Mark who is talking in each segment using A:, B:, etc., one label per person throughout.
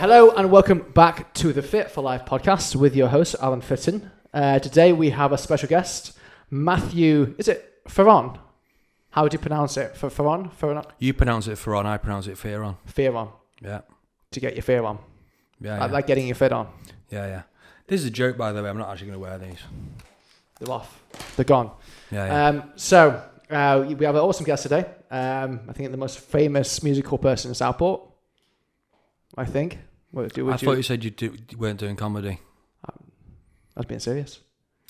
A: Hello and welcome back to the Fit for Life podcast with your host, Alan Fitton. Today we have a special guest, Matthew, is it Fearon? How would you pronounce it? Fearon?
B: You pronounce it Fearon, I pronounce it Fearon.
A: Fearon.
B: Yeah.
A: To get your fear on.
B: Yeah, yeah.
A: Like getting your fit on.
B: Yeah, yeah. This is a joke, by the way. I'm not actually going to wear these.
A: They're off. They're gone.
B: Yeah, yeah.
A: So we have an awesome guest today. I think the most famous musical person in Southport. I think.
B: I thought you said you weren't doing comedy.
A: I was being serious.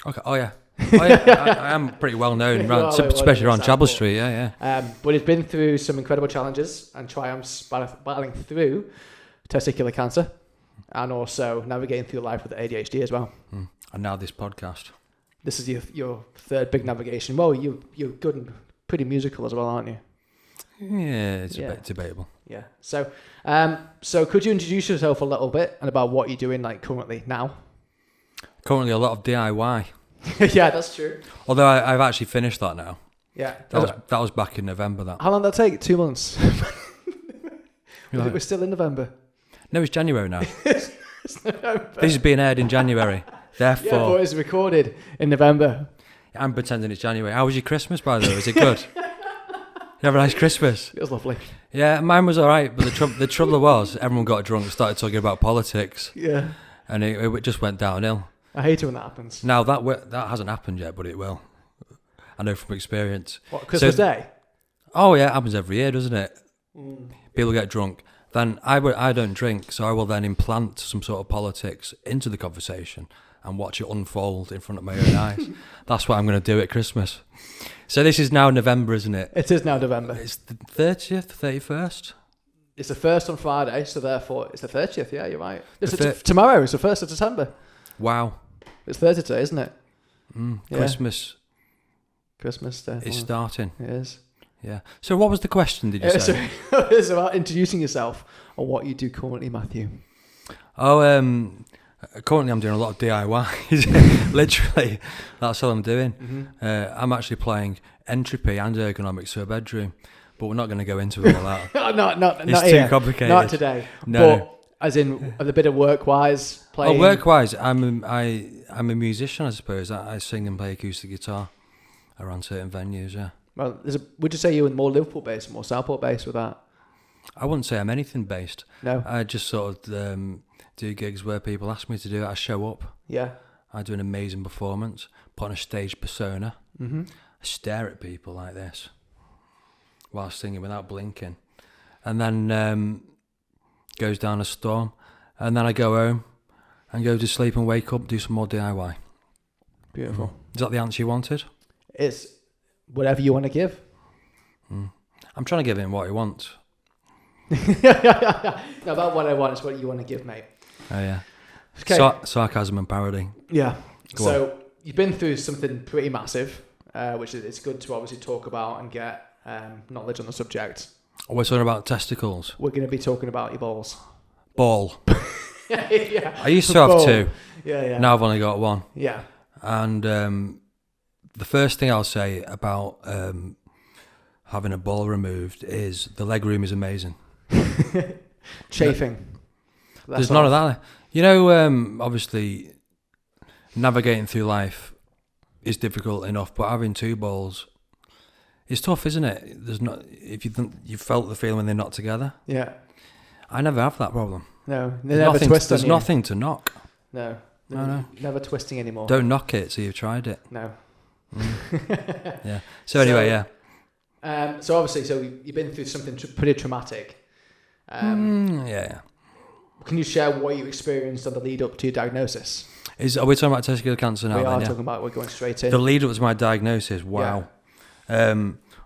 B: Okay. Oh yeah. I am pretty well known, especially around Chapel Street. Yeah,
A: yeah. But he's been through some incredible challenges and triumphs battling through testicular cancer, and also navigating through life with ADHD as well.
B: And now this podcast.
A: This is your third big navigation. Well, you're good and pretty musical as well, aren't you?
B: Yeah, it's a bit debatable.
A: Yeah. So could you introduce yourself a little bit and about what you're doing like currently now?
B: Currently, a lot of DIY.
A: Yeah, that's true.
B: Although I've actually finished that now.
A: Yeah.
B: That was back in November. That.
A: How long did that take? 2 months. We're still in November.
B: No, it's January now.
A: It's November.
B: This is being aired in January. Therefore,
A: yeah, but it's recorded in November.
B: I'm pretending it's January. How was your Christmas, by the way? Was it good? You have a nice Christmas?
A: It was lovely.
B: Yeah, mine was all right, but the trouble was everyone got drunk and started talking about politics.
A: Yeah.
B: And it just went downhill.
A: I hate it when that happens.
B: Now, that hasn't happened yet, but it will. I know from experience.
A: What, Christmas Day?
B: Oh, yeah, it happens every year, doesn't it? People get drunk. Then I don't drink, so I will then implant some sort of politics into the conversation and watch it unfold in front of my own eyes. That's what I'm going to do at Christmas. So this is now November, isn't it?
A: It is now November.
B: It's the 30th, 31st?
A: It's the 1st on Friday, so therefore it's the 30th. Yeah, you're right. Tomorrow is the 1st of December.
B: Wow.
A: It's Thursday today, isn't it? Yeah.
B: Christmas
A: Day.
B: It's starting.
A: It is.
B: Yeah. So what was the question, did you say?
A: It's about introducing yourself or what you do currently, Matthew.
B: Oh, currently I'm doing a lot of DIY. Literally, that's all I'm doing. Mm-hmm. I'm actually playing entropy and ergonomics to a bedroom, but we're not going to go into all that.
A: It's
B: too
A: here.
B: complicated.
A: Not today.
B: No.
A: But as in a bit of work-wise, playing.
B: Oh, work-wise, I'm a musician, I suppose. I sing and play acoustic guitar around certain venues. Yeah.
A: Well, would you say you're more Liverpool-based, more Southport-based with that?
B: I wouldn't say I'm anything based.
A: No.
B: I just sort of do gigs where people ask me to do it. I show up.
A: Yeah.
B: I do an amazing performance, put on a stage persona.
A: Mm-hmm.
B: I stare at people like this while singing without blinking. And then goes down a storm. And then I go home and go to sleep and wake up, do some more DIY.
A: Beautiful.
B: Is that the answer you wanted?
A: It's whatever you want to give.
B: I'm trying to give him what he wants.
A: No, about what I want is what you want to give, mate.
B: Oh, yeah.
A: Okay.
B: Sarcasm and parody.
A: Yeah.
B: Go on.
A: You've been through something pretty massive, which it's good to obviously talk about and get knowledge on the subject.
B: We're talking about testicles.
A: We're going to be talking about your balls.
B: Ball.
A: Yeah.
B: I used to have two.
A: Yeah.
B: Now I've only got one.
A: Yeah.
B: And the first thing I'll say about having a ball removed is the leg room is amazing.
A: Chafing.
B: There's none of that. You know, obviously, navigating through life is difficult enough, but having two balls is tough, isn't it? There's not if you felt the feeling when they're not together.
A: Yeah.
B: I never have that problem.
A: No, they never twist.
B: There's nothing to knock.
A: No.
B: No.
A: Never twisting anymore.
B: Don't knock it till you've tried it.
A: No.
B: Yeah. So anyway,
A: yeah. So obviously, you've been through something pretty traumatic.
B: Yeah.
A: Can you share what you experienced on the lead up to your diagnosis?
B: Are we talking about testicular cancer now?
A: We're going straight in.
B: The lead up to my diagnosis, wow. Yeah.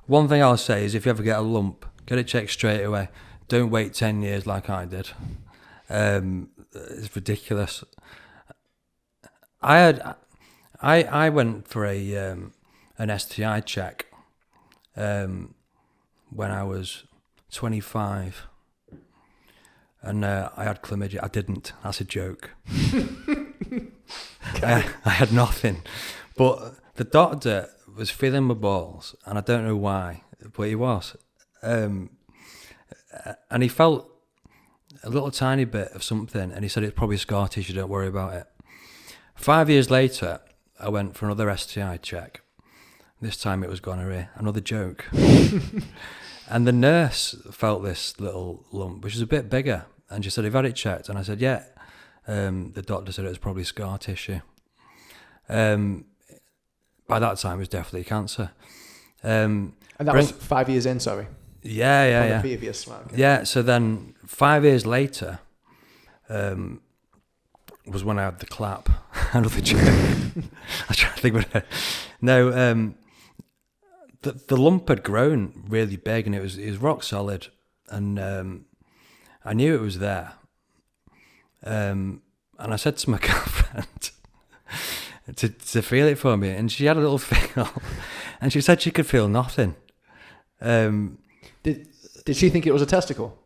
B: One thing I'll say is if you ever get a lump, get it checked straight away. Don't wait 10 years like I did. It's ridiculous. I went for an STI check when I was 25. And I had chlamydia. I didn't. That's a joke. I had nothing. But the doctor was feeling my balls, and I don't know why, but he was. And he felt a little tiny bit of something, and he said it's probably scar tissue, don't worry about it. 5 years later, I went for another STI check. This time it was gonorrhea, another joke. And the nurse felt this little lump, which was a bit bigger, and she said, have you had it checked? And I said, yeah. The doctor said it was probably scar tissue. By that time, it was definitely cancer.
A: And that was 5 years in, sorry.
B: Yeah.
A: The previous one. Okay.
B: Yeah, so then 5 years later was when I had the clap. Another joke. I was trying to think about it. No, the lump had grown really big, and it was rock solid, and I knew it was there. And I said to my girlfriend to feel it for me, and she had a little feel, and she said she could feel nothing.
A: Did she think it was a testicle?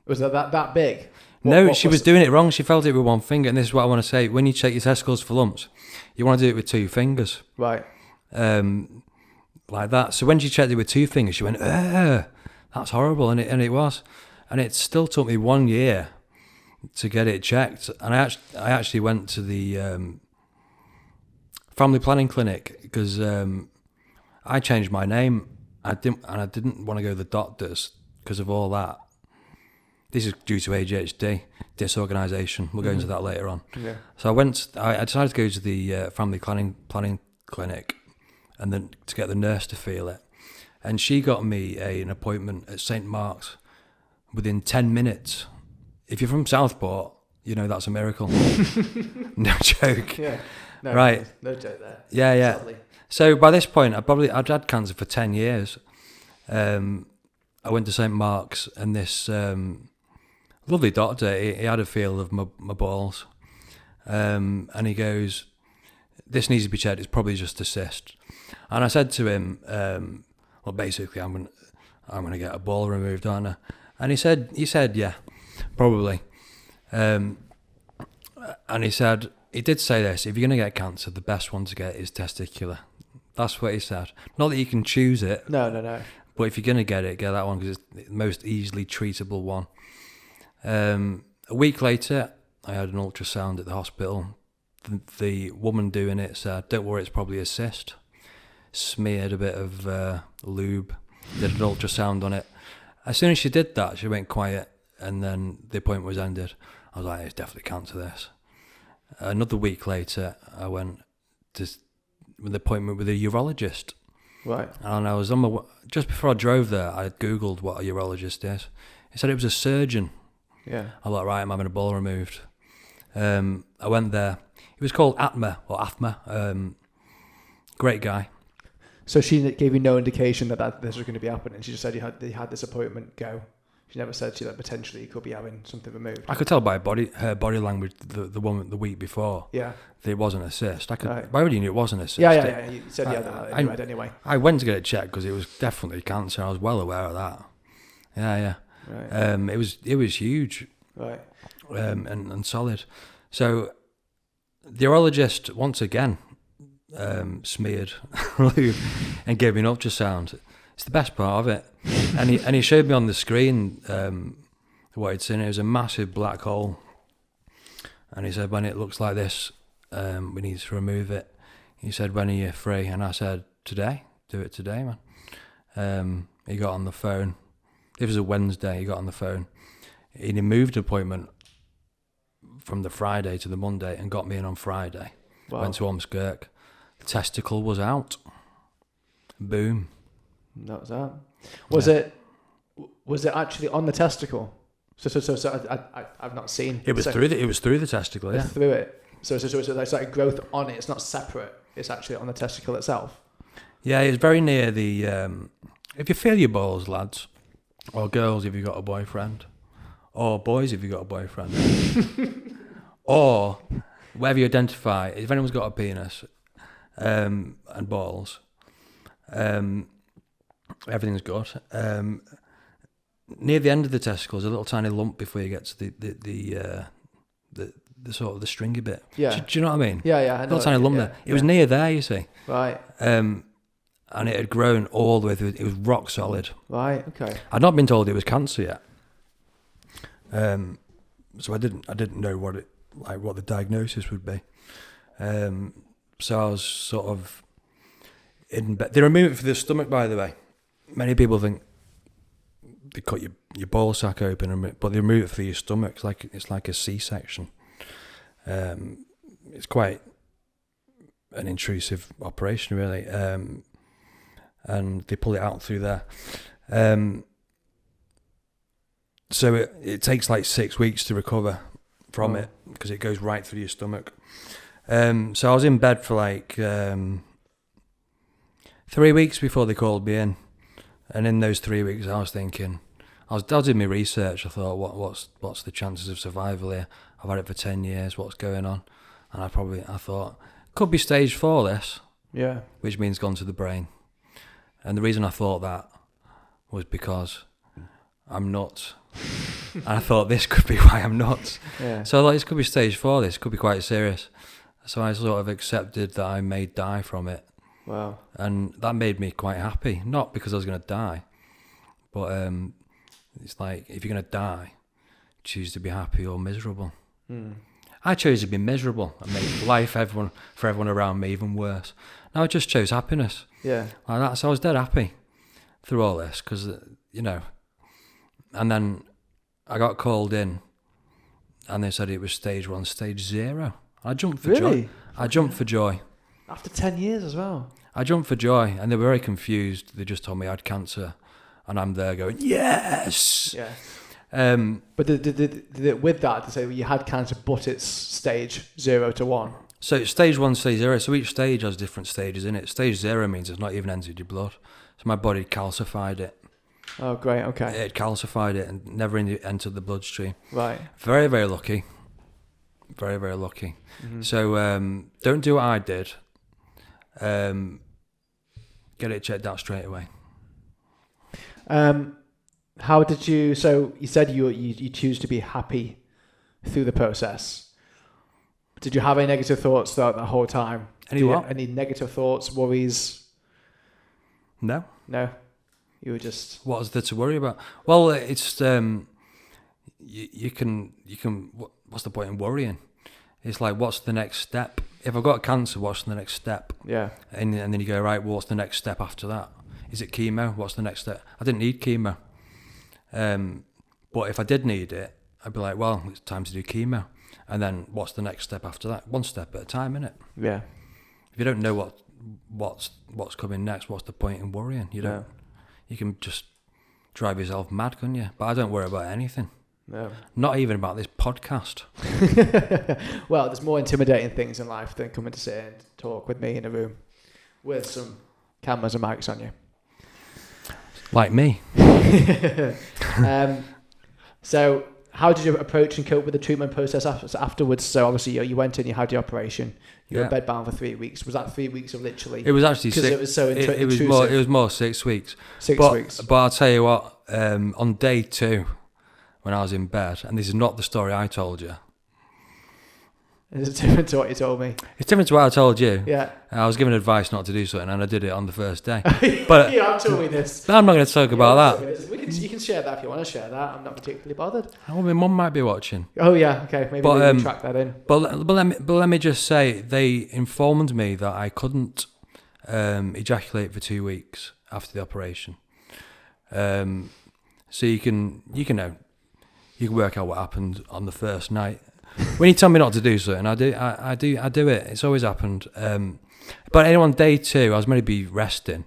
A: Was that big?
B: What she was doing it wrong. She felt it with one finger, and this is what I want to say. When you check your testicles for lumps, you want to do it with 2 fingers.
A: Right.
B: Like that. So when she checked it with 2 fingers, she went, that's horrible, and it was. And it still took me 1 year to get it checked. And I actually went to the family planning clinic because I changed my name. I didn't want to go to the doctors because of all that. This is due to ADHD, disorganisation. We'll go into that later on.
A: Yeah.
B: So I decided to go to the family planning clinic, and then to get the nurse to feel it. And she got me an appointment at St. Mark's within 10 minutes. If you're from Southport, you know that's a miracle. No joke.
A: Yeah. No,
B: right.
A: No joke there.
B: Yeah.
A: Sadly.
B: So by this point, I'd had cancer for 10 years. I went to St. Mark's, and this lovely doctor, he had a feel of my balls. And he goes, this needs to be checked, it's probably just a cyst. And I said to him, well, basically, I'm gonna get a ball removed, aren't I? And he said, yeah, probably. And he did say this, if you're gonna get cancer, the best one to get is testicular. That's what he said. Not that you can choose it.
A: No.
B: But if you're gonna get that one, because it's the most easily treatable one. A week later, I had an ultrasound at the hospital. The woman doing it said, don't worry, it's probably a cyst. Smeared a bit of lube, did an ultrasound on it. As soon as she did that, she went quiet, and then the appointment was ended. I was like, it's definitely cancer, this. Another week later, I went to the appointment with a urologist.
A: Right.
B: And I was just before I drove there, I had Googled what a urologist is. He said it was a surgeon.
A: Yeah.
B: I was like, right, I'm having a ball removed. I went there. He was called Athma. Great guy.
A: So she gave you no indication that this was going to be happening. She just said you had this appointment. Go. She never said to you that potentially you could be having something removed.
B: I could tell by her body language the one the week before.
A: Yeah.
B: That it wasn't a cyst. I
A: Right.
B: already knew it wasn't a cyst.
A: Yeah. You said anyway.
B: I went to get it checked because it was definitely cancer. I was well aware of that. Yeah.
A: Right.
B: It was huge.
A: Right.
B: And solid. So the urologist once again smeared lube and gave me an ultrasound. It's the best part of it. And he showed me on the screen what he'd seen. It was a massive black hole. And he said, when it looks like this, we need to remove it. He said, when are you free? And I said, today. Do it today, man. He got on the phone. It was a Wednesday. He got on the phone. He moved an appointment from the Friday to the Monday and got me in on Friday.
A: Wow.
B: Went to Ormskirk. The testicle was out. Boom.
A: That was that. Was it actually on the testicle? So I've not seen.
B: It was through the testicle. Yeah.
A: Through it. So there's like growth on it. It's not separate. It's actually on the testicle itself.
B: Yeah, it's very near the. If you feel your balls, lads, or girls, if you've got a boyfriend, or boys, if you've got a boyfriend, or wherever you identify, if anyone's got a penis and balls, everything's good. Near the end of the testicle is a little tiny lump before you get to the sort of the stringy bit.
A: Yeah.
B: Do you know what I mean?
A: Yeah. I know.
B: Little tiny lump there. It was near there, you see.
A: Right.
B: And it had grown all the way through. It was rock solid.
A: Right. Okay.
B: I'd not been told it was cancer yet. so I didn't know what the diagnosis would be. So I was sort of in bed. They remove it for the stomach, by the way. Many people think they cut your ball sack open, but they remove it for your stomach. It's like a C-section. It's quite an intrusive operation, really, and they pull it out through there. So it takes like 6 weeks to recover from it because it goes right through your stomach. So I was in bed for like 3 weeks before they called me in, and in those 3 weeks I was thinking, I was doing my research. I thought, what's the chances of survival here? I've had it for 10 years. What's going on? And I thought could be stage 4 this, which means gone to the brain. And the reason I thought that was because I'm nuts. And I thought this could be why I'm nuts.
A: Yeah.
B: So this could be stage 4. This could be quite serious. So I sort of accepted that I may die from it.
A: Wow.
B: And that made me quite happy. Not because I was going to die, but it's like, if you're going to die, choose to be happy or miserable. I chose to be miserable and make life for everyone around me even worse. Now I just chose happiness.
A: Yeah.
B: Like that. So I was dead happy through all this because, and then I got called in and they said it was stage 1, stage 0. I jumped for joy. I jumped for joy.
A: After 10 years as well.
B: I jumped for joy and they were very confused. They just told me I had cancer and I'm there going, yes!
A: Yeah. But with that, to say you had cancer, but it's stage 0 to 1.
B: So it's stage 1, stage 0. So each stage has different stages in it. Stage 0 means it's not even entered your blood. So my body calcified it.
A: Oh, great. Okay.
B: It calcified it and never entered the bloodstream.
A: Right.
B: Very, very lucky. Very, very lucky. Mm-hmm. So don't do what I did. Get it checked out straight away.
A: How did you? So you said you choose to be happy through the process. Did you have any negative thoughts throughout the whole time? Any negative thoughts, worries?
B: No.
A: You were just.
B: What was there to worry about? Well, it's you can. What's the point in worrying? It's like, what's the next step? If I've got cancer, what's the next step?
A: Yeah.
B: And then you go, right, well, what's the next step after that? Is it chemo? What's the next step? I didn't need chemo. But if I did need it, I'd be like, well, it's time to do chemo. And then what's the next step after that? One step at a time, innit?
A: Yeah.
B: If you don't know what's coming next, what's the point in worrying? You can just drive yourself mad, couldn't you? But I don't worry about anything.
A: No.
B: Not even about this podcast.
A: Well, there's more intimidating things in life than coming to sit and talk with me in a room with some cameras and mics on you.
B: Like me.
A: So how did you approach and cope with the treatment process afterwards? So obviously you went in, you had the operation, you were bedbound for 3 weeks. Was that 3 weeks of literally?
B: It was actually 6.
A: It was so
B: it was more 6 weeks.
A: 6 weeks.
B: But I'll tell you what, on day 2, when I was in bed, and this is not the story I told you.
A: Is it different to what you told me?
B: It's different to what I told you.
A: Yeah.
B: I was given advice not to do something, and I did it on the first day. But
A: you have told me this.
B: I'm not going to talk about that.
A: You can share that if you want to share that. I'm not particularly bothered.
B: Oh, my mum might be watching.
A: Oh yeah, okay. Maybe we can track that in.
B: But let me just say, they informed me that I couldn't ejaculate for 2 weeks after the operation. So you can work out what happened on the first night. When you tell me not to do something, I do it. It's always happened. But anyway, on day 2, I was meant to be resting.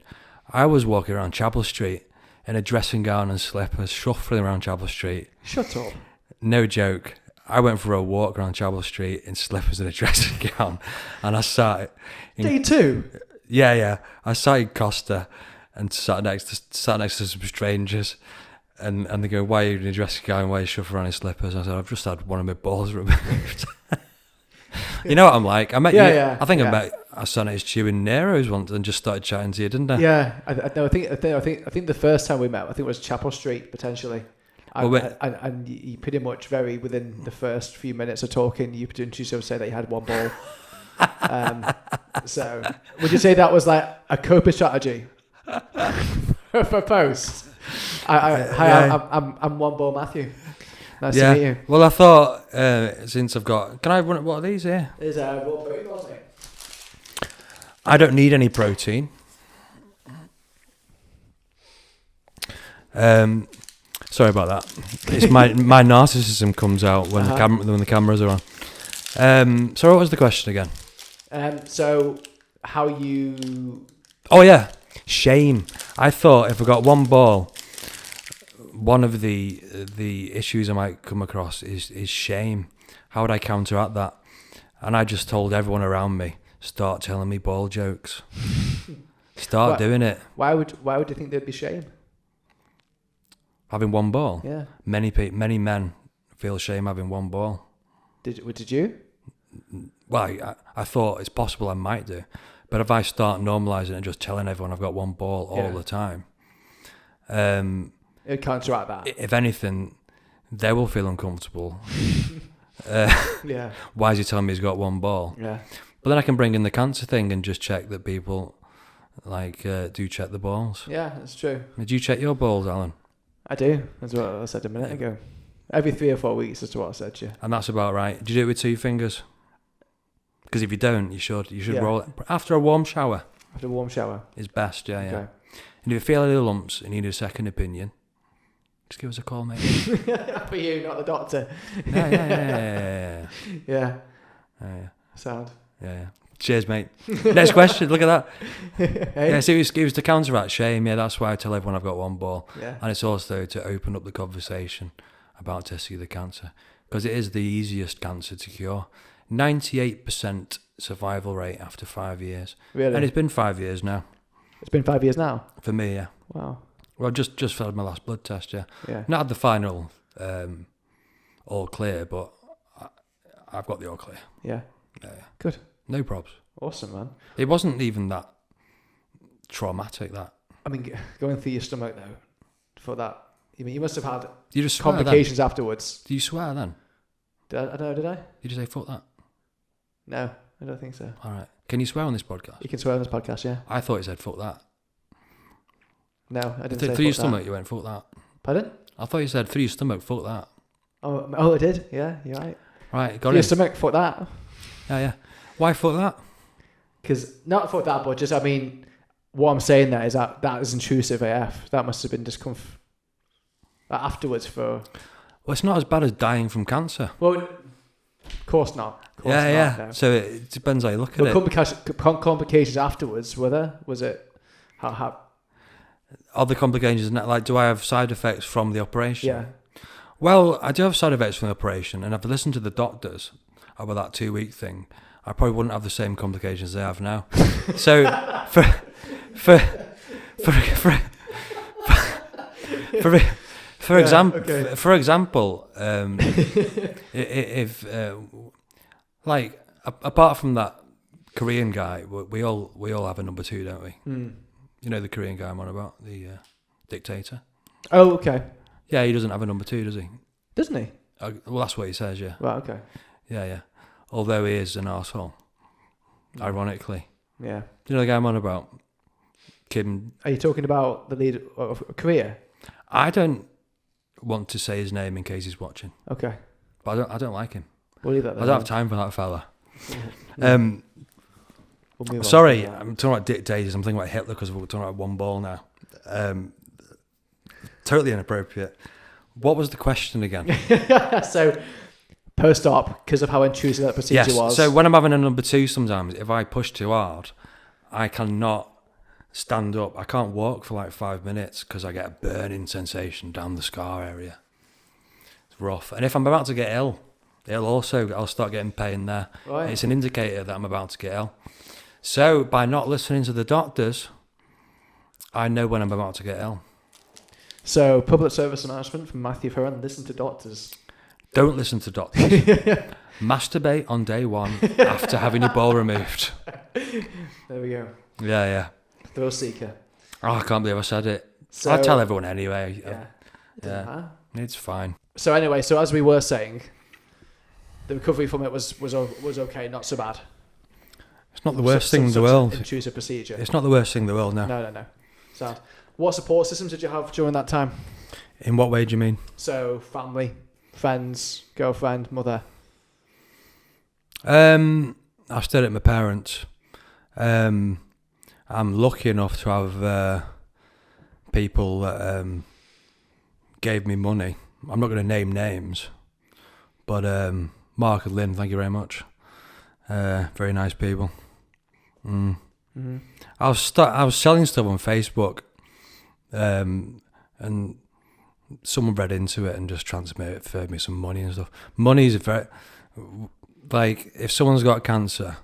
B: I was walking around Chapel Street in a dressing gown and slippers, shuffling around Chapel Street.
A: Shut up.
B: No joke. I went for a walk around Chapel Street in slippers and a dressing gown, and I sat in...
A: Day 2?
B: Yeah. I sat in Costa and sat next to some strangers. And they go, why are you in a dressing gown? Why are you shuffling around in slippers? I said, I've just had one of my balls removed. You know what I'm like? I met you. I think I met Asana Stew in Nero's once and just started chatting to you, didn't I?
A: Yeah, I think the first time we met, I think it was Chapel Street potentially. And you pretty much within the first few minutes of talking, you introduced yourself, say that you had one ball. So would you say that was like a coping strategy for post? I'm one ball Matthew. Nice to meet you.
B: Well, I thought since I've got, can I run? What are these here?
A: There's raw protein, wasn't it?
B: I don't need any protein. Sorry about that. It's my narcissism comes out when the cameras are on. So what was the question again?
A: So how you?
B: Oh yeah, shame. I thought if I got one ball, one of the issues I might come across is shame. How would I counteract that? And I just told everyone around me, start telling me ball jokes. Start doing it.
A: Why would you think there'd be shame?
B: Having one ball.
A: Yeah.
B: Many men feel shame having one ball.
A: Did you?
B: Well, I thought it's possible I might do, but if I start normalising and just telling everyone I've got one ball all the time,
A: it counteract that.
B: If anything, they will feel uncomfortable.
A: Yeah.
B: Why is he telling me he's got one ball?
A: Yeah.
B: But then I can bring in the cancer thing and just check that people do check the balls.
A: Yeah, that's true.
B: Did you check your balls, Alan?
A: I do. That's what I said a minute ago. Every 3 or 4 weeks is what I said to you.
B: And that's about right. Do you do it with 2 fingers? Because if you don't, you should roll it after a warm shower.
A: After a warm shower
B: is best. Yeah.
A: Okay.
B: And if you feel any lumps and you need a second opinion, just give us a call, mate.
A: For you, not the doctor.
B: Yeah.
A: Yeah.
B: Yeah.
A: Sound.
B: Yeah. Cheers, mate. Next question. Look at that.
A: Hey?
B: Yeah, so it was to counteract shame. Yeah, that's why I tell everyone I've got one ball.
A: Yeah.
B: And it's also to open up the conversation about testicular cancer, because it is the easiest cancer to cure. 98% survival rate after 5 years.
A: Really?
B: And it's been 5 years now.
A: It's been 5 years now?
B: For me, yeah.
A: Wow.
B: Well, just had my last blood test, yeah.
A: Yeah.
B: Not had the final all clear, but I've got the all clear.
A: Yeah.
B: Yeah.
A: Good.
B: No probs.
A: Awesome, man.
B: It wasn't even that traumatic, that.
A: I mean, going through your stomach, though, for that, you must have had
B: you just
A: complications afterwards.
B: Do you swear then?
A: Did I?
B: Did you say fuck that?
A: No, I don't think so.
B: All right. Can you swear on this podcast?
A: You can swear on this podcast, yeah.
B: I thought you said fuck that.
A: No, I didn't say fuck
B: through your
A: that.
B: stomach, you went fuck that.
A: Pardon?
B: I thought you said through your stomach, fuck that.
A: Oh, I did? Yeah, you're right.
B: Right, got
A: through
B: it.
A: Your stomach, fuck that.
B: Yeah. Why fuck that?
A: Because, not fuck that, but just, I mean, what I'm saying there is that is intrusive AF. That must have been discomfort afterwards for...
B: Well, it's not as bad as dying from cancer.
A: Well, of course not.
B: No. So it depends how you look at it.
A: Complications afterwards, were there? Was it... How
B: Other complications, like, do I have side effects from the operation?
A: Yeah.
B: Well, I do have side effects from the operation, and if I listened to the doctors about that 2-week thing, I probably wouldn't have the same complications they have now. So, for example, if apart from that Korean guy, we all have a number 2, don't we?
A: Mm.
B: You know the Korean guy I'm on about, the dictator.
A: Oh, okay.
B: Yeah, he doesn't have a number 2, does he?
A: Doesn't he?
B: Well, that's what he says. Yeah.
A: Right. Okay.
B: Yeah. Although he is an arsehole, ironically.
A: Yeah.
B: Do you know the guy I'm on about? Kim.
A: Are you talking about the leader of Korea?
B: I don't want to say his name in case he's watching.
A: Okay.
B: But I don't like him.
A: We'll leave that there.
B: I don't have time for that fella.
A: We'll
B: sorry, I'm talking about dictators. I'm thinking about Hitler because we're talking about one ball now. Totally inappropriate. What was the question again?
A: So, post-op, because of how intrusive that procedure was.
B: So when I'm having a number 2 sometimes, if I push too hard, I cannot stand up. I can't walk for like 5 minutes because I get a burning sensation down the scar area. It's rough. And if I'm about to get ill, I'll start getting pain there.
A: Right.
B: It's an indicator that I'm about to get ill. So by not listening to the doctors, I know when I'm about to get ill.
A: So, public service announcement from Matthew Fearon: listen to doctors.
B: Don't listen to doctors. Masturbate on day 1 after having your ball removed.
A: There we go.
B: Yeah.
A: Thrill seeker.
B: Oh, I can't believe I said it.
A: So,
B: I'll tell everyone anyway.
A: Yeah.
B: It's fine.
A: So anyway, as we were saying, the recovery from it was okay, not so bad.
B: It's not the worst thing in the world.
A: Intrusive procedure.
B: It's not the worst thing in the world, no.
A: No. Sad. What support systems did you have during that time?
B: In what way do you mean?
A: So, family, friends, girlfriend, mother?
B: I've stayed at my parents'. I'm lucky enough to have people that gave me money. I'm not going to name names, but Mark and Lynn, thank you very much. Very nice people. Mm-hmm. I was selling stuff on Facebook, and someone read into it and just transferred me some money and stuff. Money is very, like, if someone's got cancer,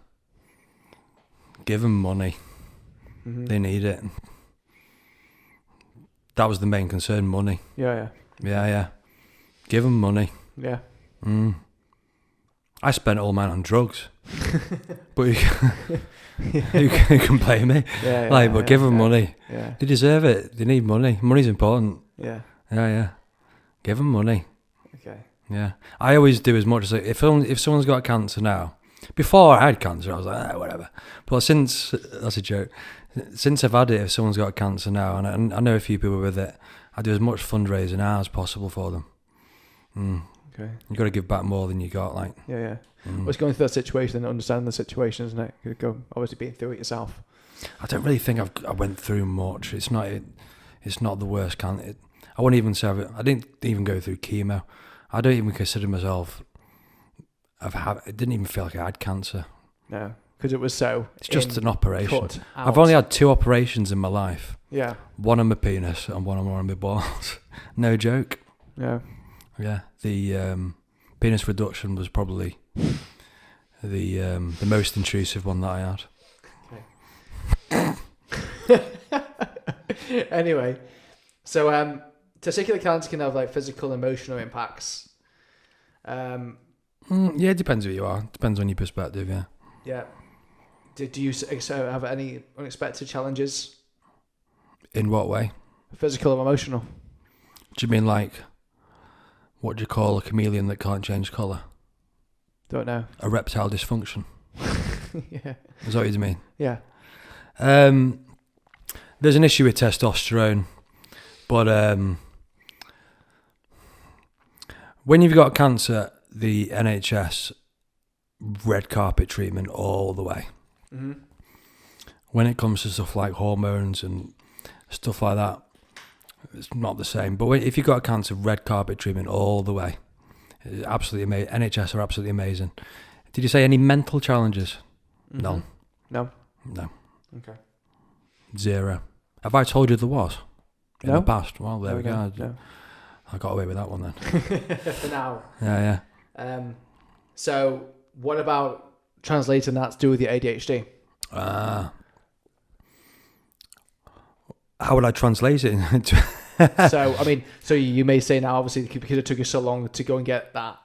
B: give them money. Mm-hmm. They need it. That was the main concern, money. Yeah. Give them money.
A: Yeah.
B: I spent all mine on drugs. But who can blame me? But give them money.
A: Yeah.
B: They deserve it. They need money. Money's important.
A: Yeah.
B: Give them money.
A: Okay.
B: Yeah. I always do as much as if someone's got cancer now. Before I had cancer, I was like, whatever. But that's a joke. Since I've had it, if someone's got cancer now, and I know a few people with it, I do as much fundraising as possible for them.
A: Okay.
B: You got to give back more than you got, like.
A: Yeah. Well, it's going through that situation and understanding the situation, isn't it? You go obviously being through it yourself.
B: I don't really think I went through much. It's not the worst cancer. I wouldn't even say I didn't even go through chemo. I don't even consider myself. It didn't even feel like I had cancer.
A: No, because it was so.
B: It's just an operation. I've only had 2 operations in my life.
A: Yeah. One
B: on my penis and one on my balls. No joke.
A: Yeah.
B: Yeah. The penis reduction was probably the most intrusive one that I
A: had. Anyway, so testicular cancer can have like physical, emotional impacts.
B: Yeah, it depends who you are. Depends on your perspective. Yeah.
A: Yeah. Did you have any unexpected challenges?
B: In what way?
A: Physical or emotional.
B: Do you mean like, what do you call a chameleon that can't change colour?
A: Don't know.
B: A reptile dysfunction.
A: Yeah.
B: Is that what you mean?
A: Yeah.
B: There's an issue with testosterone, but when you've got cancer, the NHS red carpet treatment all the way. Mm-hmm. When it comes to stuff like hormones and stuff like that, it's not the same. But if you've got cancer, red carpet treatment all the way. It's absolutely amazing. NHS are absolutely amazing. Did you say any mental challenges?
A: Mm-hmm.
B: No.
A: Okay.
B: 0. Have I told you there was? In
A: the
B: past? Well, there we go.
A: No.
B: I got away with that one then.
A: For now.
B: Yeah.
A: So what about translating that to do with your ADHD?
B: How would I translate it?
A: So you may say now, obviously, because it took you so long to go and get that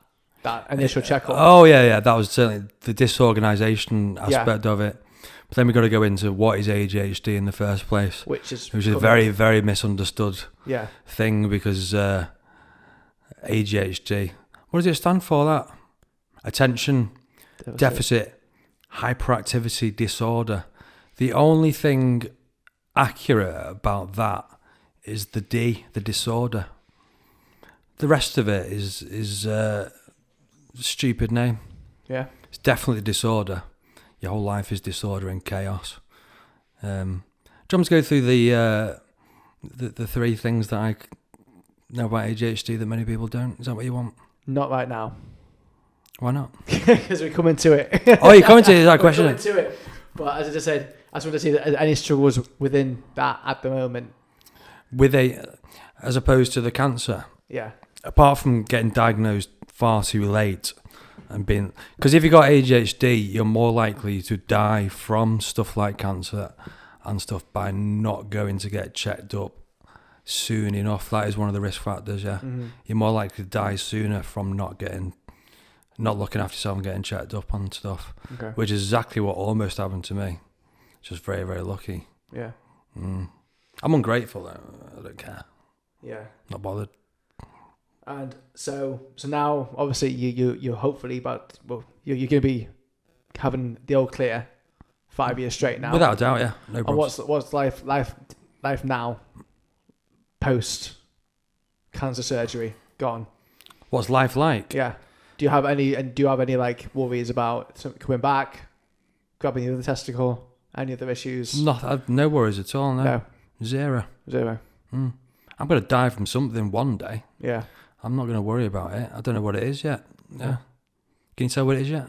A: initial checkup.
B: Oh yeah, that was certainly the disorganisation aspect of it. But then we've got to go into what is ADHD in the first place, which is a very, very misunderstood thing, because ADHD, what does it stand for? That attention deficit hyperactivity disorder. The only thing accurate about that is the D, the disorder. The rest of it is a stupid name.
A: Yeah,
B: it's definitely disorder. Your whole life is disorder and chaos. Do you want me to go through the 3 things that I know about ADHD that many people don't? Is that what you want?
A: Not right now.
B: Why not?
A: Because we're coming to it.
B: Oh, you're coming to it? Is that question?
A: We're coming to it. But as I just said, I just want to see any struggles within that at the moment.
B: As opposed to the cancer.
A: Yeah.
B: Apart from getting diagnosed far too late and being, because if you've got ADHD, you're more likely to die from stuff like cancer and stuff by not going to get checked up soon enough. That is one of the risk factors. Yeah. Mm-hmm. You're more likely to die sooner from not looking after yourself and getting checked up on stuff. Okay. Which is exactly what almost happened to me. Just very, very lucky.
A: Yeah.
B: I'm ungrateful though. I don't care.
A: Yeah.
B: Not bothered.
A: And so now, obviously, you're hopefully you're going to be having the all clear 5 years straight now.
B: Without a doubt, yeah. No problem.
A: And what's life now, post cancer surgery gone?
B: What's life like?
A: Yeah. Do you have any like worries about coming back, grabbing the other testicle, any other issues?
B: No worries at all. No. Zero. I'm going to die from something one day.
A: Yeah.
B: I'm not going to worry about it. I don't know what it is yet. Yeah. Can you tell what it is yet?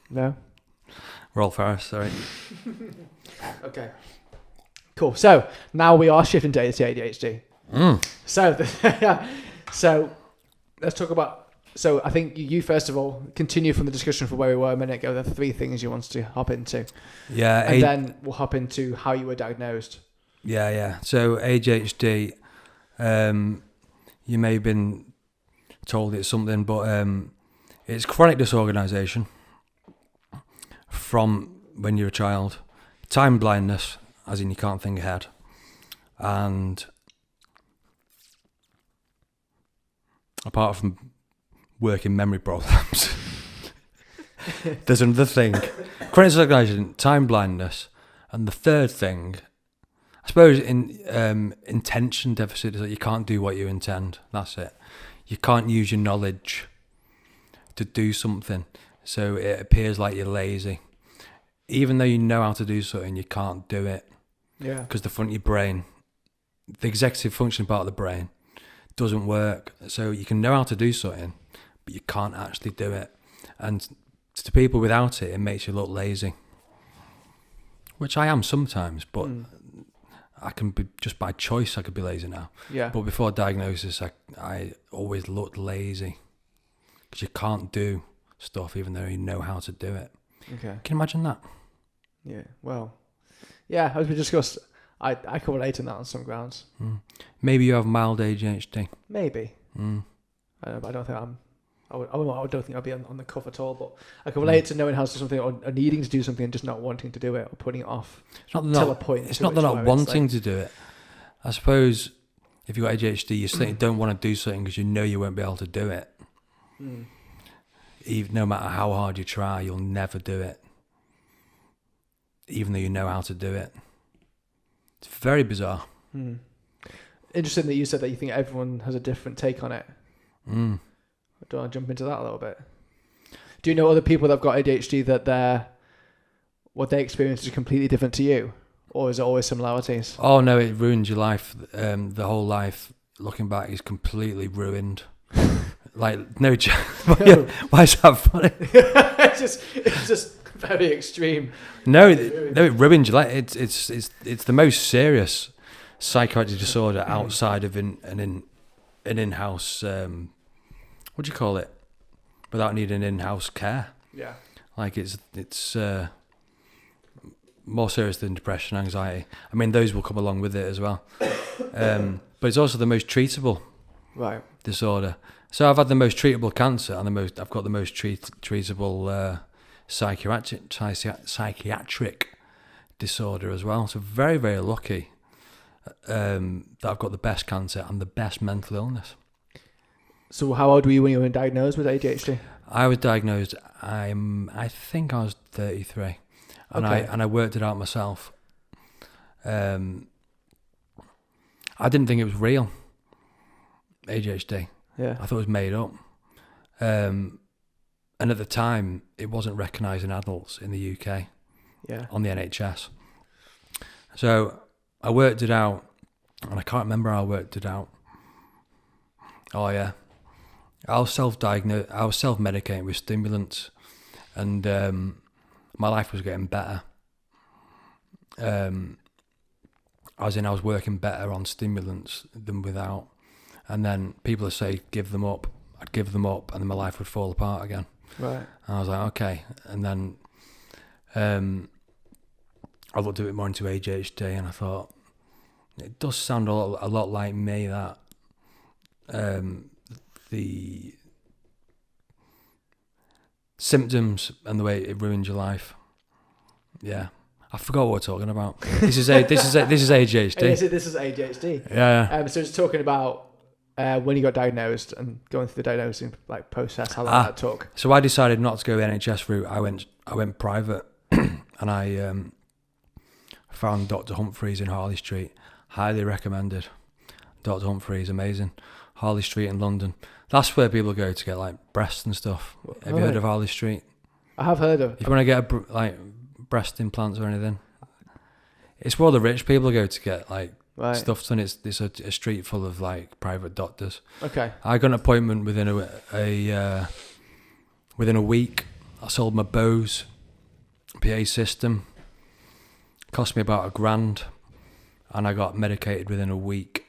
A: No.
B: Roll Ferris, sorry.
A: Okay. Cool. So now we are shifting to ADHD. So let's talk about. So I think you first of all continue from the discussion from where we were a minute ago. There are 3 things you wanted to hop into.
B: Yeah.
A: And then we'll hop into how you were diagnosed.
B: Yeah. So ADHD, you may have been told it's something, but it's chronic disorganisation from when you're a child. Time blindness, as in you can't think ahead. And apart from working memory problems, there's another thing. Chronic disorganisation, time blindness, and the third thing, I suppose, intention deficit is that you can't do what you intend. That's it. You can't use your knowledge to do something, so it appears like you're lazy. Even though you know how to do something, you can't do it.
A: Yeah.
B: Because the front of your brain, the executive function part of the brain, doesn't work. So you can know how to do something, but you can't actually do it. And to people without it, it makes you look lazy. Which I am sometimes, but I can be, just by choice, I could be lazy now.
A: Yeah.
B: But before diagnosis, I always looked lazy. Because you can't do stuff even though you know how to do it.
A: Okay.
B: Can you imagine that?
A: Yeah. Well, yeah, as we discussed, I can relate to that on some grounds.
B: Maybe you have mild ADHD.
A: Maybe. I don't think I don't think I'll be on the cuff at all, but I can relate to knowing how to do something or needing to do something and just not wanting to do it or putting it off.
B: It's not that not wanting to do it. I suppose if you've got ADHD, you certainly don't want to do something because you know you won't be able to do it. Even no matter how hard you try, you'll never do it. Even though you know how to do it. It's very bizarre.
A: Interesting that you said that you think everyone has a different take on it. Do you want to jump into that a little bit? Do you know other people that have got ADHD that what they experience is completely different to you? Or is it always similarities?
B: Oh no, it ruins your life. The whole life, looking back, is completely ruined. Like, no joke. Why is that funny?
A: it's just very extreme.
B: No, it ruins your life. It's the most serious psychiatric disorder outside of an in-house, what do you call it? Without needing in-house care.
A: Yeah.
B: Like it's more serious than depression, anxiety. I mean, those will come along with it as well. But it's also the most treatable disorder. So I've had the most treatable cancer and I've got the most treatable psychiatric disorder as well. So very, very lucky that I've got the best cancer and the best mental illness.
A: So how old were you when you were diagnosed with ADHD?
B: I was diagnosed, I think I was 33. And I worked it out myself. I didn't think it was real, ADHD.
A: Yeah.
B: I thought it was made up. And at the time, it wasn't recognised in adults in the UK.
A: Yeah.
B: On the NHS. So I worked it out, and I can't remember how I worked it out. Oh yeah. I was self-medicating with stimulants, and my life was getting better. As in, I was working better on stimulants than without. And then people would say, give them up. I'd give them up, and then my life would fall apart again.
A: Right.
B: And I was like, okay. And then I looked a bit more into ADHD, and I thought, it does sound a lot like me, that the symptoms and the way it ruins your life. Yeah. I forgot what we're talking about. This is ADHD.
A: This is ADHD.
B: Yeah.
A: So it's talking about when you got diagnosed and going through the diagnosing process, how long that took.
B: So I decided not to go the NHS route. I went private, and I found Dr. Humphreys in Harley Street. Highly recommended. Dr. Humphrey's amazing. Harley Street in London. That's where people go to get like breasts and stuff. Have you heard of Harley Street?
A: I have heard of.
B: If you want to get like breast implants or anything, it's where the rich people go to get like stuff done. It's a street full of like private doctors.
A: Okay.
B: I got an appointment within a week. I sold my Bose PA system. Cost me about $1,000, and I got medicated within a week.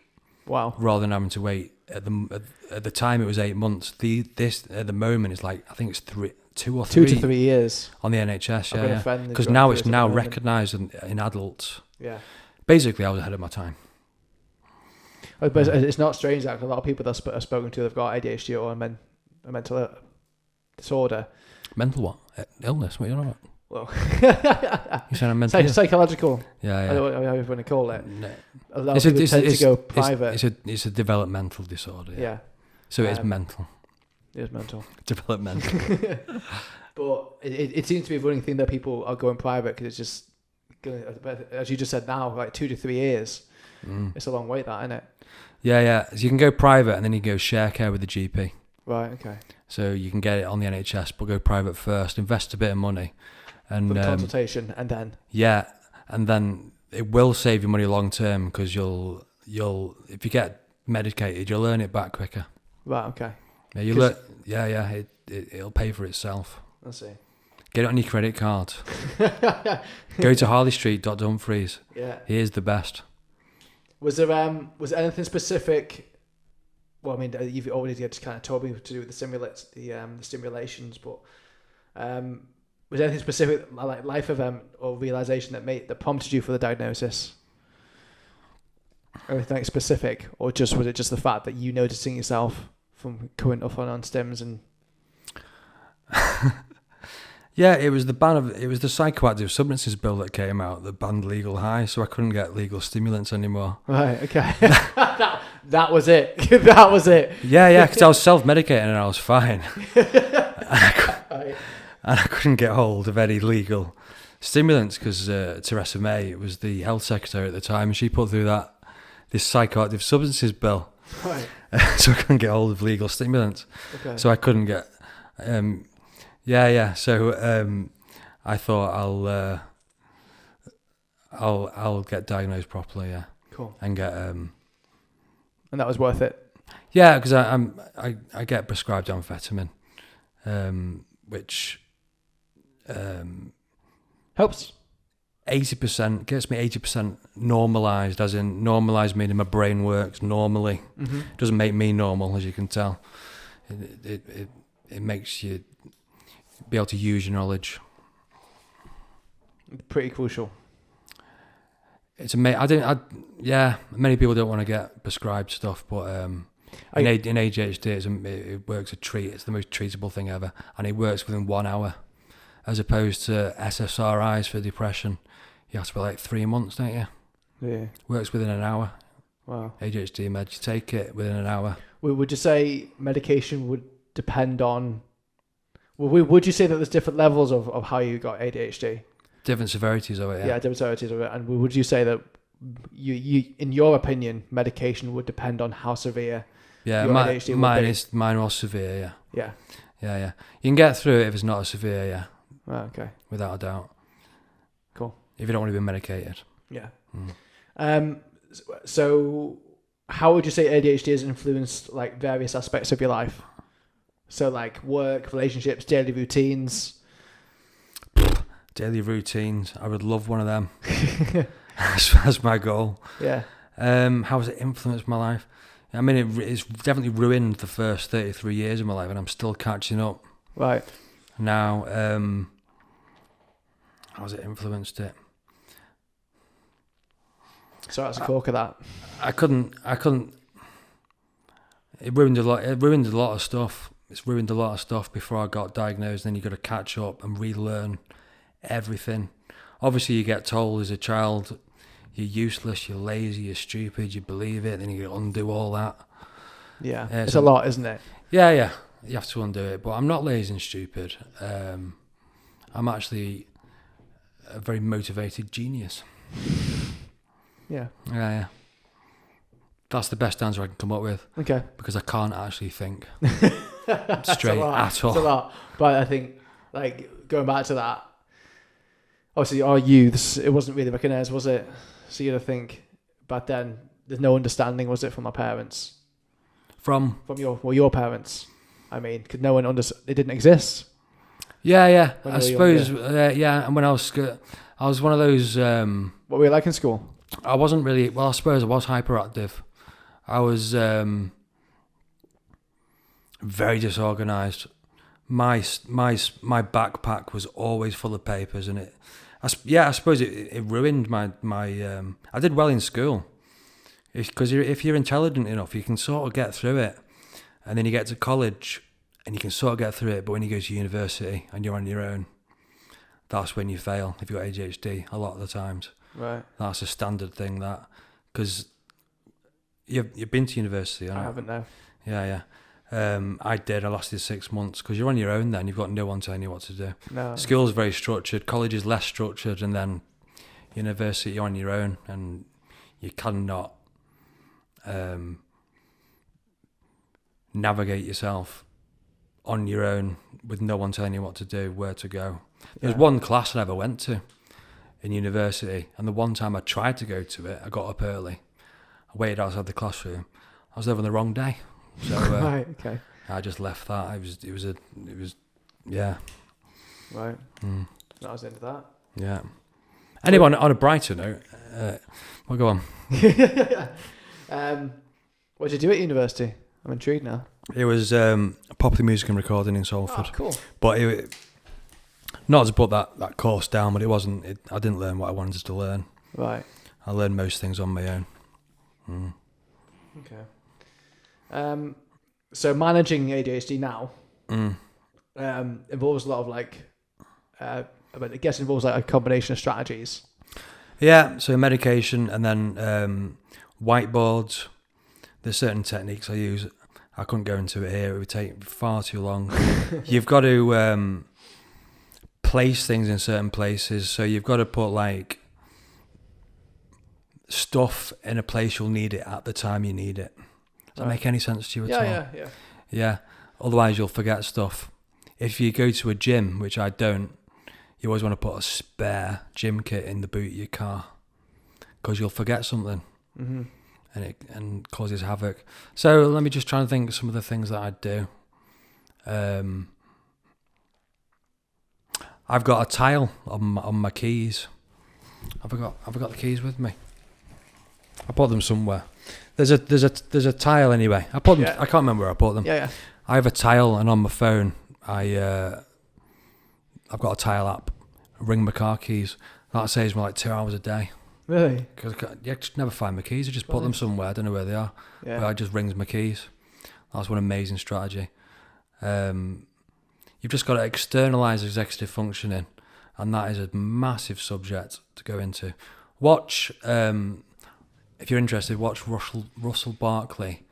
A: Wow.
B: Rather than having to wait at the time it was 8 months. This at the moment is like I think it's 2 to 3 years on the NHS. Yeah, because now it's now recognised in adults.
A: Yeah.
B: Basically, I was ahead of my time.
A: But it's not strange that a lot of people that I've spoken to, they've got ADHD or a mental disorder.
B: Mental what? Illness? What are you on about?
A: Well,
B: you saying I'm mental?
A: Psychological.
B: Yeah.
A: I don't know how you want to call it.
B: No.
A: A lot of people tend to go private.
B: It's a developmental disorder.
A: Yeah.
B: So it is mental.
A: It is mental.
B: Developmental.
A: But it seems to be a running thing that people are going private because it's just, as you just said now, like 2 to 3 years. It's a long wait, that, isn't it?
B: Yeah. So you can go private and then you can go share care with the GP.
A: Right. Okay.
B: So you can get it on the NHS, but go private first. Invest a bit of money. And
A: for the consultation, and then
B: and then it will save you money long term because you'll if you get medicated, you'll earn it back quicker.
A: Right. Okay.
B: Yeah, it'll pay for itself.
A: I see.
B: Get it on your credit card. Go to Harley Street, Dr. Humphrey's.
A: Yeah.
B: He is the best.
A: Was there anything specific? Well, I mean, you've already just kind of told me to do with the stimulations, but was there anything specific, like life event or realization that prompted you for the diagnosis? Anything specific, or was it just the fact that you noticing yourself from going off on stims and?
B: Yeah, it was the psychoactive substances bill that came out that banned legal highs, so I couldn't get legal stimulants anymore.
A: Right. Okay. that was it. That was it.
B: Yeah, because I was self-medicating and I was fine. And I couldn't get hold of any legal stimulants because Theresa May was the health secretary at the time, and she put through this psychoactive substances bill.
A: Right.
B: So I couldn't get hold of legal stimulants.
A: Okay.
B: So I couldn't get. So I thought I'll get diagnosed properly. Yeah.
A: Cool.
B: And get.
A: And that was worth it.
B: Yeah, because I get prescribed amphetamine, which.
A: Helps.
B: 80% gets me 80% normalised, as in normalised meaning my brain works normally. Mm-hmm. Doesn't make me normal, as you can tell. It makes you be able to use your knowledge.
A: Pretty crucial.
B: It's amazing. Many people don't want to get prescribed stuff, but in ADHD, it works a treat. It's the most treatable thing ever, and it works within 1 hour. As opposed to SSRIs for depression, you have to be like 3 months, don't you?
A: Yeah.
B: Works within an hour.
A: Wow.
B: ADHD meds, you take it within an hour.
A: Would you say medication would depend on? Would you say that there's different levels of how you got ADHD?
B: Different severities of it. Yeah,
A: different severities of it. And would you say that you, in your opinion, medication would depend on how severe?
B: Yeah,
A: your ADHD would be?
B: Mine was severe.
A: Yeah.
B: Yeah. You can get through it if it's not as severe. Yeah.
A: Oh, okay.
B: Without a doubt.
A: Cool.
B: If you don't want to be medicated.
A: Yeah. So how would you say ADHD has influenced like various aspects of your life? So like work, relationships, daily routines.
B: Daily routines. I would love one of them. That's my goal.
A: Yeah.
B: How has it influenced my life? I mean, it's definitely ruined the first 33 years of my life, and I'm still catching up.
A: Right.
B: Now, how's it influenced it?
A: So that's a cork of that.
B: I couldn't. It ruined a lot. It ruined a lot of stuff. It's ruined a lot of stuff before I got diagnosed. Then you got to catch up and relearn everything. Obviously, you get told as a child you're useless, you're lazy, you're stupid. You believe it, then you got to undo all that.
A: Yeah, it's a lot, isn't it?
B: Yeah. You have to undo it. But I'm not lazy and stupid. I'm actually a very motivated genius.
A: Yeah.
B: Yeah. That's the best answer I can come up with.
A: Okay.
B: Because I can't actually think straight at all.
A: That's a lot. But I think, like, going back to that, obviously our youths, it wasn't really recognised, was it? So you had to think, back then, there's no understanding, was it, from our parents? From your parents, I mean, because no one it didn't exist.
B: Yeah. I suppose, yeah. And when I was one of those...
A: what were you like in school?
B: I wasn't really... Well, I suppose I was hyperactive. I was very disorganised. My backpack was always full of papers, and I suppose it ruined my I did well in school, because if you're intelligent enough, you can sort of get through it, and then you get to college, and you can sort of get through it. But when you go to university and you're on your own, that's when you fail. If you've got ADHD, a lot of the times,
A: right?
B: That's a standard thing, that, because you've been to university.
A: I haven't, no.
B: Yeah. I did. I lasted 6 months, because you're on your own then. You've got no one telling you what to do.
A: No.
B: School's very structured. College is less structured. And then university, you're on your own, and you cannot navigate yourself on your own with no one telling you what to do, where to go. There's one class I never went to in university, and the one time I tried to go to it, I got up early. I waited outside the classroom. I was there on the wrong day. So
A: right, okay.
B: I just left that. It was yeah.
A: Right. That was into that.
B: Yeah. Anyway, on a brighter note, well, go on.
A: What did you do at university? I'm intrigued now.
B: It was popular music and recording in Salford.
A: Oh, cool.
B: But not to put that course down, but it wasn't. I didn't learn what I wanted to learn.
A: Right.
B: I learned most things on my own.
A: Okay. So managing ADHD now involves a lot of I guess it involves like a combination of strategies.
B: Yeah, so medication, and then whiteboards. There's certain techniques I use. I couldn't go into it here. It would take far too long. You've got to place things in certain places. So you've got to put like stuff in a place you'll need it at the time you need it. Does that make any sense to you at all? Yeah. Otherwise you'll forget stuff. If you go to a gym, which I don't, you always want to put a spare gym kit in the boot of your car, because you'll forget something. Mm-hmm. And it causes havoc. So let me just try and think of some of the things that I'd do. I've got a tile on my keys. I've got the keys with me. I put them somewhere. There's a tile anyway. I put them. Yeah. I can't remember where I put them.
A: Yeah.
B: I have a tile, and on my phone, I've got a tile app. Ring my car keys. That saves me like 2 hours a day.
A: Really?
B: Because I just never find my keys. I just put them somewhere. I don't know where they are. Yeah. But I just rings my keys. That's one amazing strategy. You've just got to externalise executive functioning, and that is a massive subject to go into. Watch, if you're interested, watch Russell Barkley,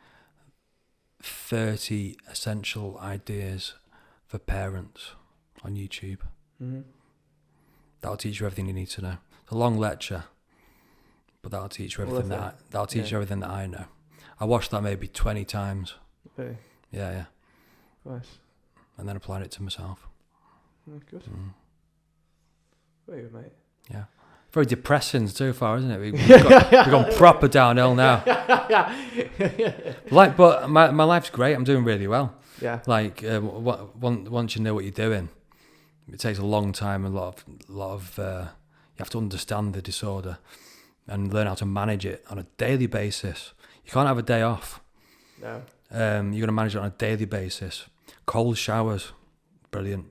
B: 30 Essential Ideas for Parents on YouTube. Mm-hmm. That'll teach you everything you need to know. It's a long lecture, but that'll teach you everything you everything that I know. I watched that maybe 20 times.
A: Really?
B: Yeah.
A: Nice.
B: And then applying it to myself.
A: Good. Very good, mate.
B: Yeah. Very depressing so far, isn't it? We've gone proper downhill now. But my life's great. I'm doing really well.
A: Yeah.
B: Once you know what you're doing, it takes a long time. A lot of you have to understand the disorder and learn how to manage it on a daily basis. You can't have a day off.
A: No.
B: You're going to manage it on a daily basis. Cold showers, brilliant.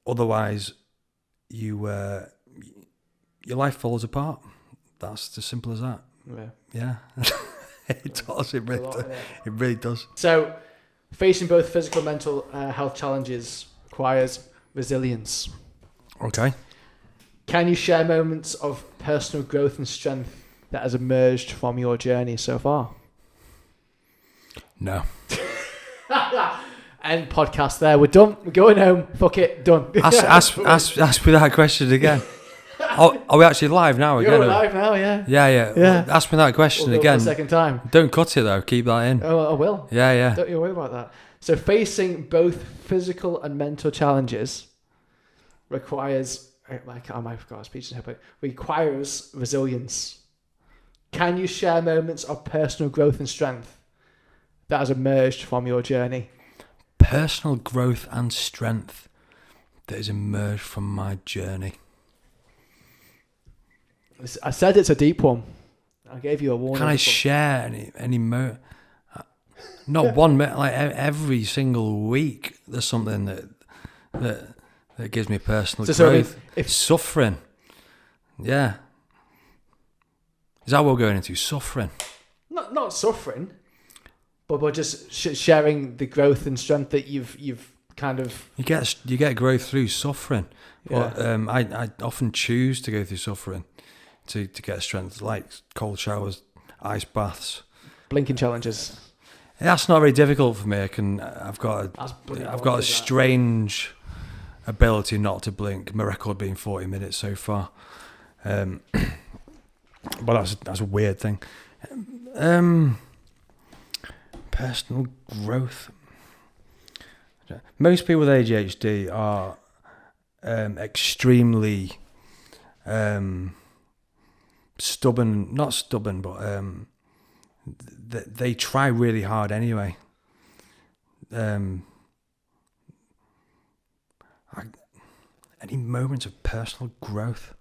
B: Otherwise, your life falls apart. That's as simple as that. Yeah. It does. It really does.
A: So, facing both physical and mental health challenges requires resilience.
B: Okay.
A: Can you share moments of personal growth and strength that has emerged from your journey so far?
B: No.
A: End podcast there. We're done. We're going home. Fuck it. Done.
B: Ask me that question again. Are we actually live now again?
A: You're live now, yeah.
B: Yeah.
A: Yeah.
B: Ask me that question
A: We'll go
B: again.
A: for the second time.
B: Don't cut it though. Keep that in.
A: Oh, I will.
B: Yeah.
A: Don't you worry about that. So facing both physical and mental challenges requires, requires resilience. Can you share moments of personal growth and strength that has emerged from your journey?
B: Personal growth and strength that has emerged from my journey.
A: I said it's a deep one. I gave you a warning.
B: Can I share any not one minute, like every single week there's something that gives me personal growth. If suffering. Yeah. Is that what we're going into? Suffering?
A: Not suffering, but just sharing the growth and strength that you've kind of...
B: You get growth through suffering.
A: Yeah.
B: But I often choose to go through suffering to get strength, like cold showers, ice baths.
A: Blinking challenges.
B: That's not very difficult for me. I've got a strange ability not to blink. My record being 40 minutes so far. But that's a weird thing. Personal growth. Most people with ADHD are extremely stubborn. Not stubborn, but they try really hard anyway. Any moments of personal growth?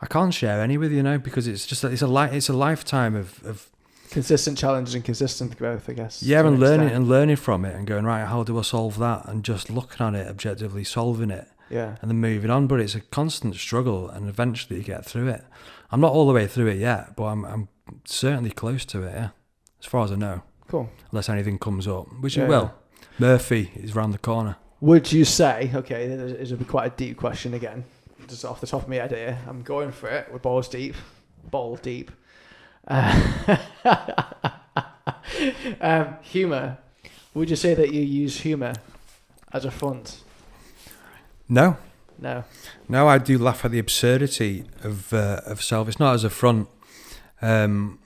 B: I can't share any with you now because it's a lifetime of
A: consistent challenges and consistent growth, I guess.
B: Yeah, and learning from it and going, right, how do I solve that? And just looking at it objectively, solving it.
A: Yeah.
B: And then moving on. But it's a constant struggle and eventually you get through it. I'm not all the way through it yet, but I'm certainly close to it, yeah. As far as I know.
A: Cool.
B: Unless anything comes up, which it will. Murphy is round the corner.
A: Would you say, okay, this would be quite a deep question again, just off the top of my head here, I'm going for it, we're balls deep. Humour. Would you say that you use humour as a front?
B: No, I do laugh at the absurdity of self. It's not as a front. I'm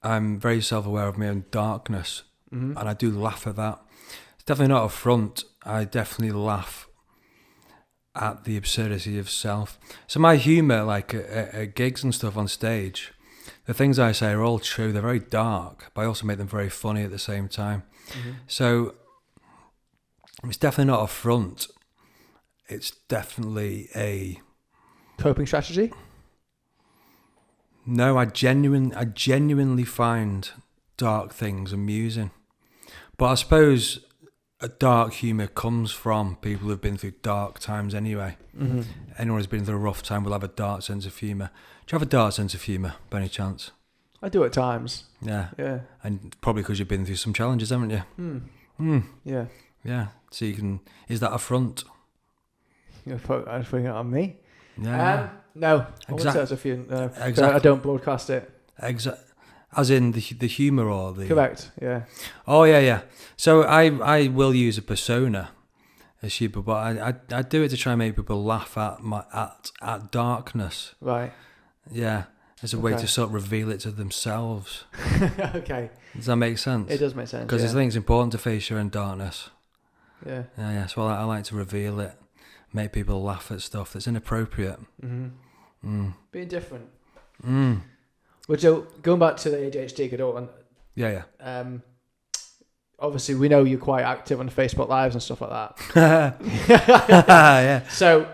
B: very self-aware of my own darkness, and I do laugh at that. It's definitely not a front. I definitely laugh at the absurdity of self. So my humour, like at gigs and stuff on stage, the things I say are all true. They're very dark, but I also make them very funny at the same time. So it's definitely not a front. It's definitely a
A: coping strategy.
B: No, I genuinely find dark things amusing. But I suppose a dark humour comes from people who've been through dark times anyway. Anyone who's been through a rough time will have a dark sense of humour. Do you have a dark sense of humour by any chance?
A: I do at times.
B: Yeah.
A: Yeah.
B: And probably because you've been through some challenges, haven't you?
A: Yeah.
B: Yeah. So you can... Is that a front?
A: You're putting it on me?
B: Yeah.
A: No.
B: Exactly.
A: I don't broadcast it.
B: As in the humour or the...
A: Correct, yeah.
B: Oh, yeah. So I will use a persona as humour, but I do it to try and make people laugh at darkness.
A: Right.
B: Yeah. As a way to sort of reveal it to themselves.
A: Okay.
B: Does that make sense?
A: It does make sense,
B: because I think it's important to face your own darkness.
A: Yeah.
B: Yeah. So I like to reveal it, make people laugh at stuff that's inappropriate.
A: Being different. Well, Joe, going back to the ADHD good old one.
B: Yeah.
A: Obviously, we know you're quite active on Facebook Lives and stuff like that.
B: Yeah.
A: So,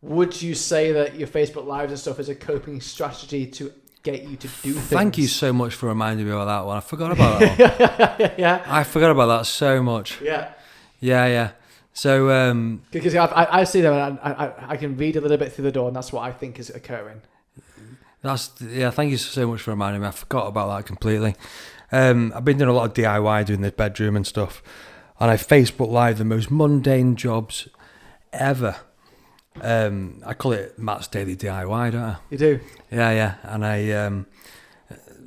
A: would you say that your Facebook Lives and stuff is a coping strategy to get you to do things?
B: Thank you so much for reminding me about that one. I forgot about that one.
A: Yeah.
B: I forgot about that so much.
A: Yeah.
B: Yeah. So,
A: because I see them and I can read a little bit through the door, and that's what I think is occurring.
B: Thank you so much for reminding me. I forgot about that completely. I've been doing a lot of DIY, doing the bedroom and stuff, and I Facebook Live the most mundane jobs ever. I call it Matt's Daily DIY, don't I?
A: You do?
B: Yeah. And I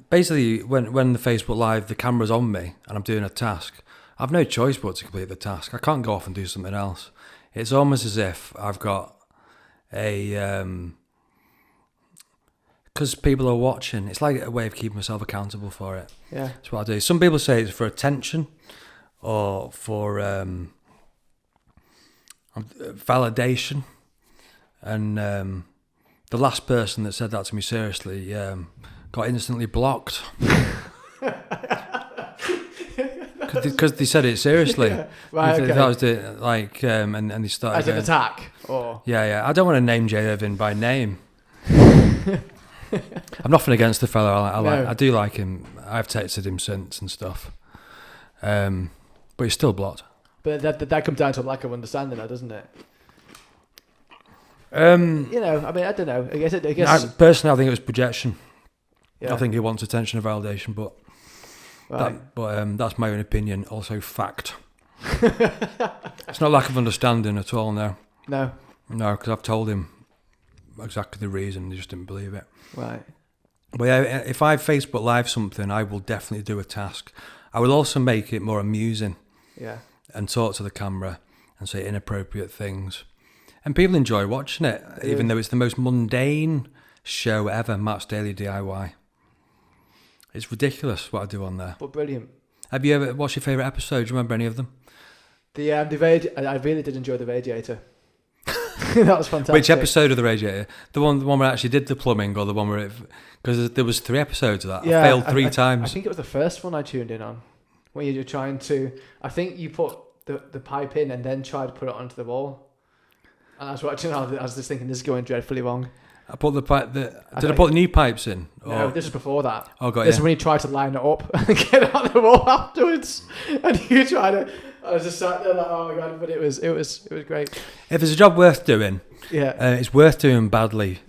B: basically, when the Facebook Live, the camera's on me and I'm doing a task, I've no choice but to complete the task. I can't go off and do something else. It's almost as if I've got because people are watching. It's like a way of keeping myself accountable for it.
A: Yeah.
B: That's what I do. Some people say it's for attention or for validation. And the last person that said that to me seriously got instantly blocked. Because they said it seriously.
A: Yeah. Right, okay.
B: That was and they started...
A: As an attack? Or...
B: Yeah. I don't want to name Jay Irving by name. I'm nothing against the fella. I do like him. I've texted him since and stuff. But he's still blocked.
A: But that comes down to a lack of understanding, though, doesn't it? I don't know. I guess
B: personally, I think it was projection.
A: Yeah.
B: I think he wants attention and validation, but that's my own opinion. Also, fact. It's not lack of understanding at all. No, because I've told him exactly the reason. He just didn't believe it.
A: Right.
B: But yeah, if I Facebook Live something, I will definitely do a task. I will also make it more amusing.
A: Yeah.
B: And talk to the camera and say inappropriate things. And people enjoy watching it, even though it's the most mundane show ever, Matt's Daily DIY. It's ridiculous what I do on there.
A: But brilliant.
B: Have you ever... What's your favourite episode? Do you remember any of them?
A: I really did enjoy The Radiator. That was fantastic.
B: Which episode of The Radiator? The one where I actually did the plumbing, or the one where it... Because there was 3 episodes of that. Yeah, I failed 3 times.
A: I think it was the first one I tuned in on. When you're trying to... I think you put the pipe in and then tried to put it onto the wall. And I was watching, I was just thinking, this is going dreadfully wrong.
B: I put the pipe... Did I put the new pipes in?
A: No, this was before that.
B: Oh, got
A: This is when you try to line it up and get it on the wall afterwards. And you try to... I was just sat there like, oh my God, but it was great.
B: If it's a job worth doing, it's worth doing badly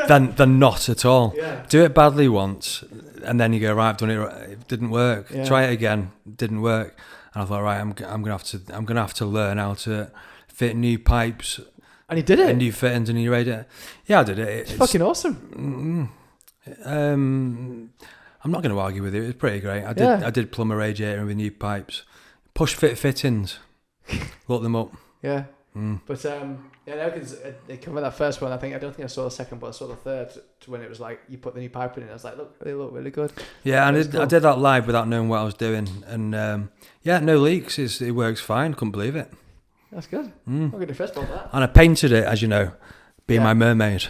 B: than not at all.
A: Yeah.
B: Do it badly once, and then you go, right, I've done it. It didn't work.
A: Yeah.
B: Try it again. It didn't work. And I thought, right, I'm gonna have to learn how to fit new pipes.
A: And you did it.
B: And new fittings and new radiator. Yeah, I did it.
A: It's fucking awesome.
B: I'm not going to argue with you. It was pretty great. I did plumb a radiator with new pipes. Push fit fittings. Look them up.
A: Yeah. But because they come with that first one. I don't think I saw the second, but I saw the third. To when it was like you put the new pipe in, and I was like, look, they look really good.
B: Yeah, and I did that live without knowing what I was doing, and no leaks. It works fine. Couldn't believe it.
A: That's good. I'm going to first about that.
B: And I painted it, as you know, Be My Mermaid.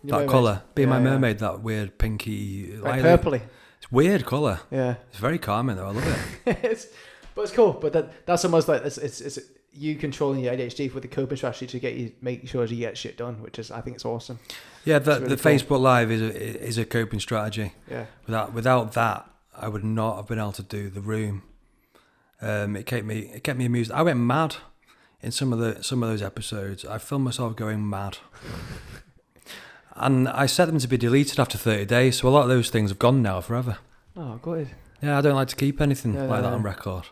A: Your
B: that colour, Be My Mermaid. That weird pinky,
A: like purpley.
B: It's weird colour.
A: Yeah,
B: it's very calming though. I love it.
A: But it's cool. But that's almost like it's you controlling your ADHD with the coping strategy to make sure you get shit done, which is I think it's awesome.
B: Yeah, really the cool. Facebook Live is a coping strategy.
A: Yeah.
B: Without that, I would not have been able to do the room. It kept me amused. I went mad in some of those episodes. I filmed myself going mad. And I set them to be deleted after 30 days, so a lot of those things have gone now forever.
A: Oh, good.
B: Yeah, I don't like to keep anything that on record.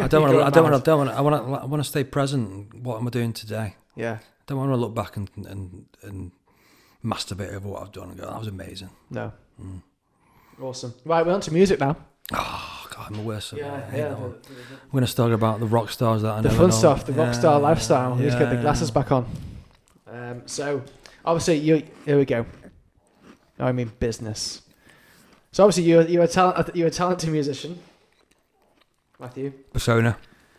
B: I want to stay present. What am I doing today?
A: Yeah.
B: I don't want to look back and masturbate over what I've done and go, that was amazing.
A: No. Awesome. Right, we're on to music now.
B: Oh God, I'm the worst.
A: Yeah.
B: I'm going to start about the rock stars that I know.
A: The fun stuff, the rock star lifestyle. You just get the glasses back on. So obviously here we go. I mean business. So obviously you're a talented musician, Matthew.
B: Persona.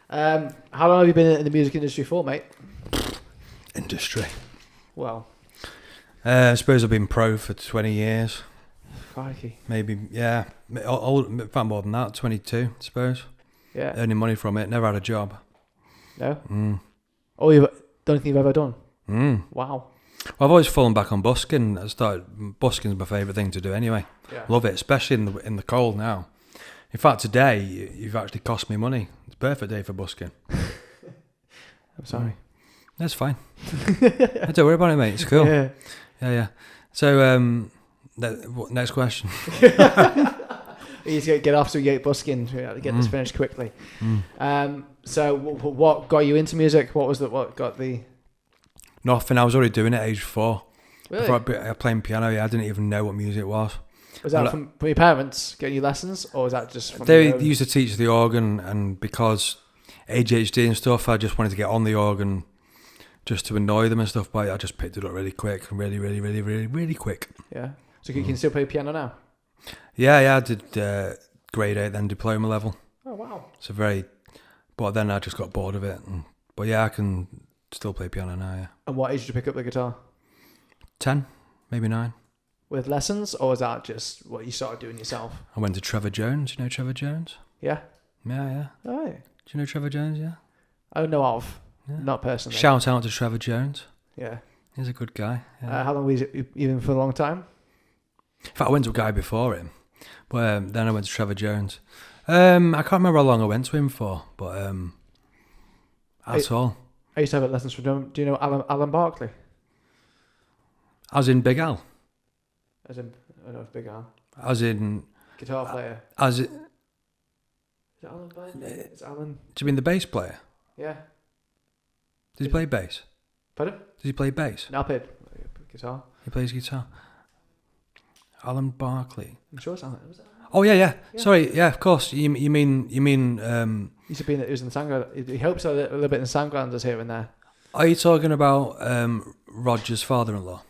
A: How long have you been in the music industry for, mate?
B: Industry.
A: Well,
B: I suppose I've been pro for 20 years.
A: Crikey.
B: Maybe, yeah. In fact, more than that, 22, I suppose.
A: Yeah.
B: Earning money from it. Never had a job.
A: No? Oh, the only thing you've ever done? Wow.
B: Well, I've always fallen back on busking. Busking's my favourite thing to do anyway.
A: Yeah.
B: Love it, especially in the cold now. In fact, today, you've actually cost me money. It's a perfect day for busking.
A: I'm sorry.
B: That's fine. Don't worry about it, mate. It's cool. Yeah. So, next question.
A: You need to get off so you get busking to get this finished quickly. So, what got you into music? What got the...
B: Nothing. I was already doing it at age 4.
A: Really?
B: Before I playing piano, I didn't even know what music was.
A: Was that from your parents getting you lessons, or was that just from
B: They used to teach the organ, and because ADHD and stuff, I just wanted to get on the organ just to annoy them and stuff. But I just picked it up really quick, really quick.
A: Yeah. So you can still play piano now?
B: Yeah. I did grade 8, then diploma level.
A: Oh wow.
B: So but then I just got bored of it. But yeah, I can still play piano now. Yeah.
A: And what age did you pick up the guitar?
B: 10, maybe 9.
A: With lessons, or was that just what you started doing yourself?
B: I went to Trevor Jones. You know Trevor Jones?
A: Yeah.
B: Yeah.
A: All right.
B: Do you know Trevor Jones? Yeah.
A: I know of,
B: Yeah.
A: not personally.
B: Shout out to Trevor Jones.
A: Yeah.
B: He's a good guy. Yeah.
A: How long was it? Even for a long time?
B: In fact, I went to a guy before him, but then I went to Trevor Jones. I can't remember how long I went to him for, but that's all.
A: I used to have lessons from. Do you know Alan Barkley?
B: As in Big Al.
A: As in, I don't know if Big Al.
B: As in
A: Guitar player.
B: As it.
A: Is it Alan Barkley? It's Alan.
B: Do you mean the bass player?
A: Yeah.
B: Does he play bass?
A: Pardon?
B: Does he play bass?
A: No, I played guitar.
B: He plays guitar. Alan Barkley.
A: I'm sure it's Alan. Was it Alan?
B: Oh yeah. Sorry, yeah, of course. You mean?
A: He used to be in. He was in the Soundgarden. He helps a little bit in the Soundgarden here and there.
B: Are you talking about Roger's father-in-law?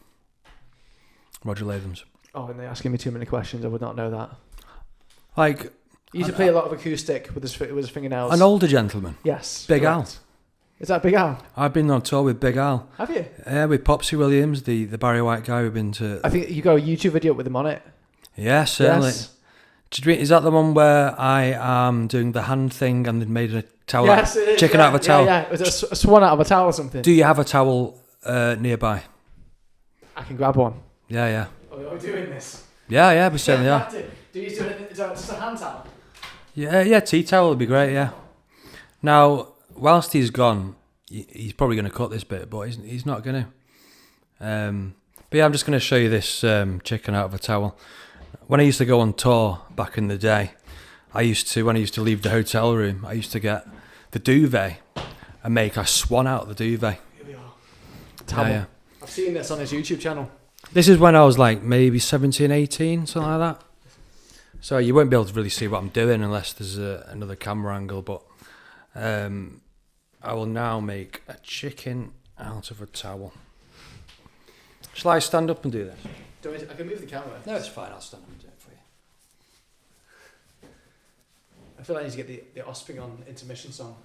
B: Roger Latham's.
A: Oh, and they're asking me too many questions. I would not know that.
B: Like,
A: He used to play a lot of acoustic with his fingernails.
B: An older gentleman.
A: Yes.
B: Big
A: correct.
B: Al.
A: Is that Big Al?
B: I've been on tour with Big Al.
A: Have you?
B: Yeah, with Popsy Williams, the Barry White guy. We've been to.
A: I think you got a YouTube video with him on it.
B: Yeah, certainly.
A: Yes.
B: Is that the one where I am doing the hand thing and they made a towel?
A: Yes, it is,
B: chicken
A: yeah,
B: out of a towel.
A: Yeah. Was it a swan out of a towel or something?
B: Do you have a towel nearby?
A: I can grab one.
B: Yeah.
A: Oh, you're doing this?
B: Yeah, we certainly are.
A: Do you do it? Is that just a hand towel?
B: Yeah, tea towel would be great, yeah. Now, whilst he's gone, he's probably going to cut this bit, but he's not going to. But yeah, I'm just going to show you this chicken out of a towel. When I used to go on tour back in the day, when I used to leave the hotel room, I used to get the duvet and make a swan out of the duvet.
A: Here we are. Towel.
B: Yeah.
A: I've seen this on his YouTube channel.
B: This is when I was like maybe 17, 18, something like that. So you won't be able to really see what I'm doing unless there's another camera angle, but I will now make a chicken out of a towel. Shall I stand up and do this?
A: I can move the camera.
B: No, it's fine. I'll stand up and do it for you.
A: I feel like I need to get the Offspring on intermission song.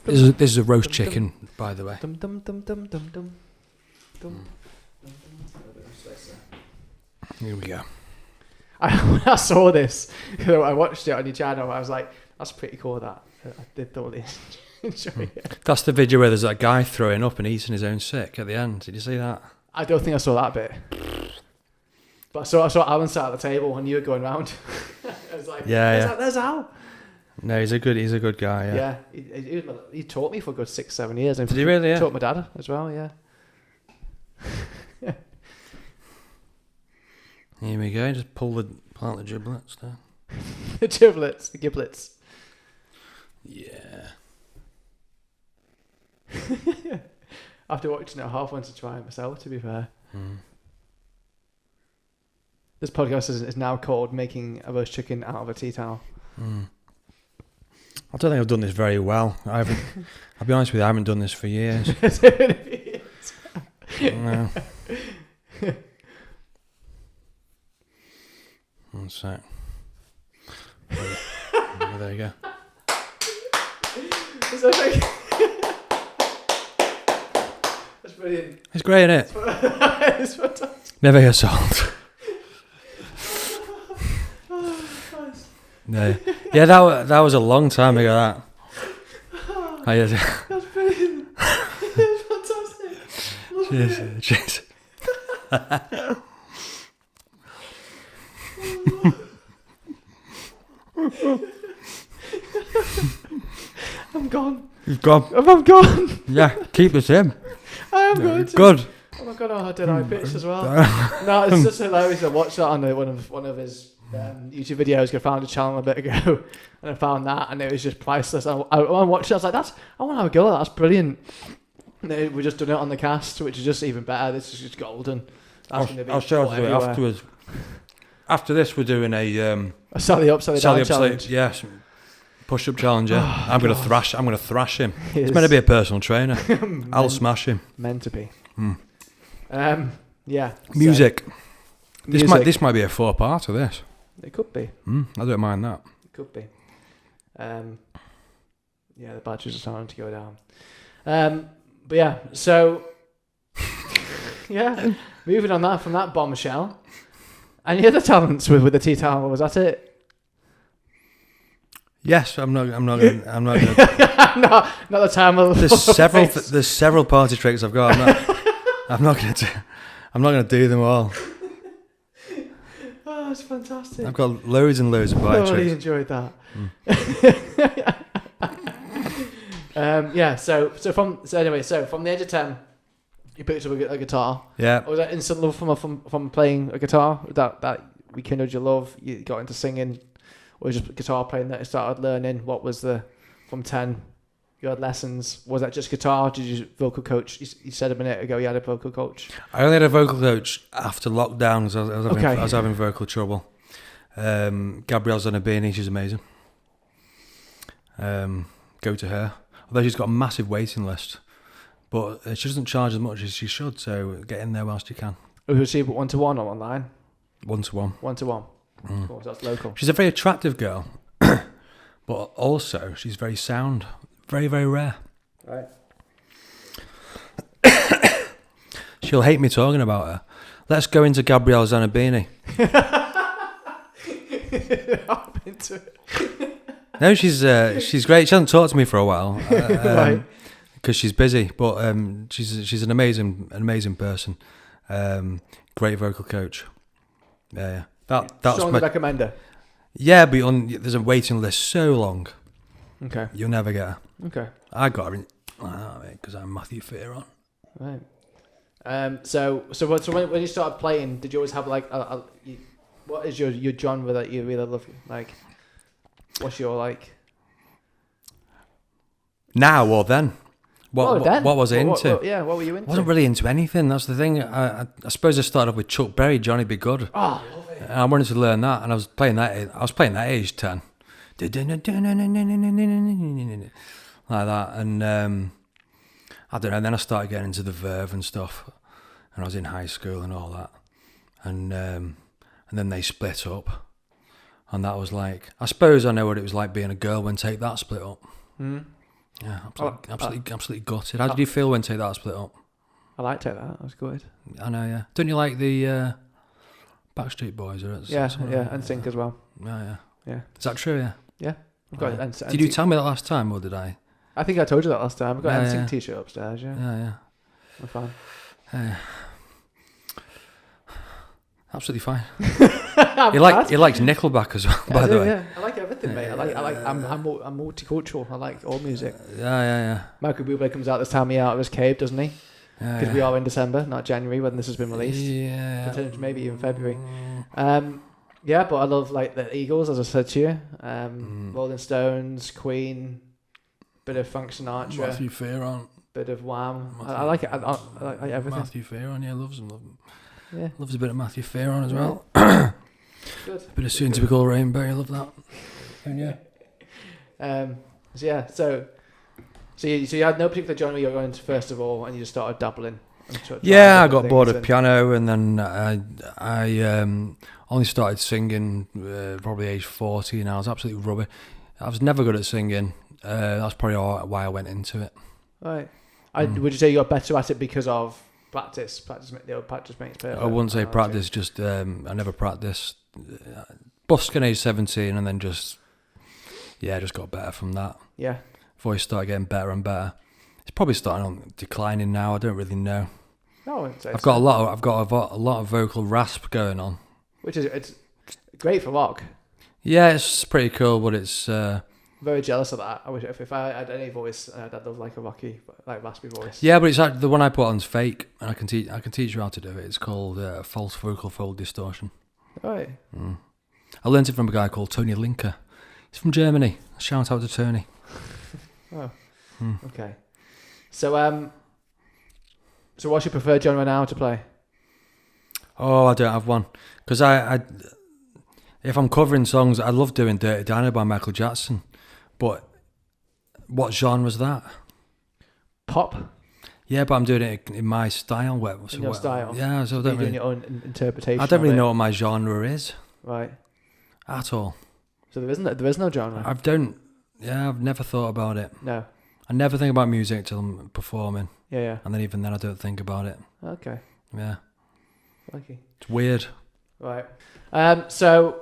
B: This is a roast chicken, by the way.
A: Dum dum dum dum dum dum dum.
B: Here we go.
A: When I saw this, I watched it on your channel. I was like, "That's pretty cool." That I did thoroughly enjoy it.
B: That's the video where there's that guy throwing up and eating his own sick at the end. Did you see that?
A: I don't think I saw that bit. But I saw Alan sat at the table and you were going round. I was like, there's Al.
B: No, he's a good guy. Yeah.
A: He taught me for a good 6-7 years.
B: Did he really? Yeah.
A: Taught my dad as well. Yeah.
B: Here we go. Just pull out the giblets down.
A: The giblets.
B: Yeah.
A: After watching it, I half wanted to try it myself, to be fair. This podcast is now called Making a Roast Chicken Out of a Tea Towel.
B: I don't think I've done this very well. I'll be honest with you, I haven't done this for years. No. One sec. There you go.
A: That's brilliant.
B: It's great, isn't it?
A: It's fantastic.
B: Never gets old. No. Yeah, that was a long time ago, that.
A: That's brilliant. It's fantastic.
B: Cheers.
A: I'm gone.
B: You've gone.
A: I'm gone.
B: Yeah, keep this in.
A: I am going to.
B: Good.
A: Oh my god, I did high pitch as well. No, it's just hilarious. I watched that on one of his YouTube videos. I found a channel a bit ago, and I found that, and it was just priceless. I watched it. I was like, I want to have a go at that. That's brilliant. And we just done it on the cast, which is just even better. This is just golden.
B: I'll show you it afterwards. After this, we're doing a
A: Sally up, Sally down challenge.
B: Yes. Push-up challenger. I'm gonna thrash him. It's meant to be a personal trainer. I'll smash him.
A: Meant to be. Yeah.
B: Music.
A: Music.
B: This might be a 4-part of this.
A: It could be.
B: I don't mind that.
A: It could be. Yeah, the badges are starting to go down. But yeah, so yeah, moving on that from that bombshell. Any other talents with the tea towel? Was that it?
B: Yes, I'm not gonna.
A: not the time.
B: There's several party tricks I've got. I'm not gonna do them all.
A: Oh, it's fantastic.
B: I've got loads and loads of party tricks.
A: I really enjoyed that. Yeah. So from the age of 10, you picked up a guitar.
B: Yeah.
A: Was that instant love from playing a guitar? That rekindled your love? You got into singing, or just guitar playing that you started learning? What was from 10? You had lessons. Was that just guitar? Did you vocal coach? You said a minute ago you had a vocal coach.
B: I only had a vocal coach after lockdown because I was having vocal trouble. Gabrielle Zanabini, she's amazing. Go to her. Although she's got a massive waiting list. But she doesn't charge as much as she should, so get in there whilst you can.
A: Was she 1-to-1 or online?
B: 1-to-1.
A: 1-to-1. Of course, that's local.
B: She's a very attractive girl, but also she's very sound. Very, very rare.
A: Right.
B: She'll hate me talking about her. Let's go into Gabrielle Zanabini.
A: I'm into it.
B: No, she's great. She hasn't talked to me for a while,
A: Right.
B: Because she's busy. But she's an amazing person. Great vocal coach. Yeah. That's
A: strongly recommend her.
B: Yeah, but there's a waiting list so long.
A: Okay.
B: You'll never get her.
A: Okay.
B: I got her because I'm Matthew Fearon.
A: Right. So when you started playing, did you always have like what is your genre that you really love? Like, what's your like?
B: Now or then? What was I into?
A: What were you into?
B: I wasn't really into anything. That's the thing. I suppose I started off with Chuck Berry, Johnny Be Good.
A: Oh, love it.
B: And I wanted to learn that, and I was playing that at age 10. Like that, and I don't know. And then I started getting into the Verve and stuff, and I was in high school and all that, and then they split up, and that was like, I suppose I know what it was like being a girl when Take That split up. Yeah, absolutely gutted. How did you feel when Take That split up?
A: I liked Take That. That was good.
B: I know, yeah. Don't you like the Backstreet Boys?
A: And Sync as well.
B: Yeah. Is that true? Yeah.
A: Yeah. I've got it.
B: Did you tell me that last time, or did I?
A: I think I told you that last time. I've got an NSYNC t-shirt upstairs.
B: Yeah.
A: I'm fine.
B: Absolutely fine. He likes Nickelback as well, by the way.
A: Yeah, I like everything, mate. I'm multicultural. I like all music.
B: Yeah.
A: Michael Bublé comes out this time of year out of his cave, doesn't he? Because we are in December, not January, when this has been released.
B: Yeah.
A: Maybe even February. Yeah, but I love like the Eagles, as I said to you. Rolling Stones, Queen, bit of Frank Sinatra,
B: Matthew Fearon,
A: bit of Wham. I like it. I like everything.
B: Matthew Fearon, yeah, loves him.
A: Yeah,
B: loves a bit of Matthew Fearon as well.
A: Good.
B: Bit of Soon to Be Called Rainbow, I love that. And
A: So you had no particular genre you were going to first of all, and you just started dabbling.
B: Yeah, I got bored of piano, and then I only started singing probably age 14. I was absolutely rubbish. I was never good at singing. That's probably why I went into it.
A: Right. Would you say you got better at it because of practice? Practice makes perfect.
B: I wouldn't say practice. Just I never practiced. Busking age 17, and then just got better from that.
A: Yeah.
B: Voice started getting better and better. It's probably starting on declining now. I don't really know.
A: No, I've
B: got a lot of vocal rasp going on,
A: which is it's great for rock.
B: Yeah, it's pretty cool, but it's
A: very jealous of that. I wish if I had any voice, I'd love like a rocky, like raspy voice.
B: Yeah, but it's like the one I put on's fake, and I can teach you how to do it. It's called false vocal fold distortion.
A: Right.
B: I learned it from a guy called Tony Linker. He's from Germany. Shout out to Tony.
A: Oh. Okay. So what's your preferred genre now to play?
B: Oh, I don't have one. Because if I'm covering songs, I love doing Dirty Dinah by Michael Jackson. But what genre was that?
A: Pop.
B: Yeah, but I'm doing it in my style.
A: In your style?
B: Yeah, so I don't
A: doing
B: really,
A: your own interpretation.
B: I don't really know what my genre is.
A: Right.
B: At all.
A: So there is no genre?
B: I've never thought about it.
A: No.
B: I never think about music till I'm performing.
A: Yeah.
B: And then even then I don't think about it.
A: Okay.
B: Yeah.
A: Lucky.
B: It's weird.
A: Right. So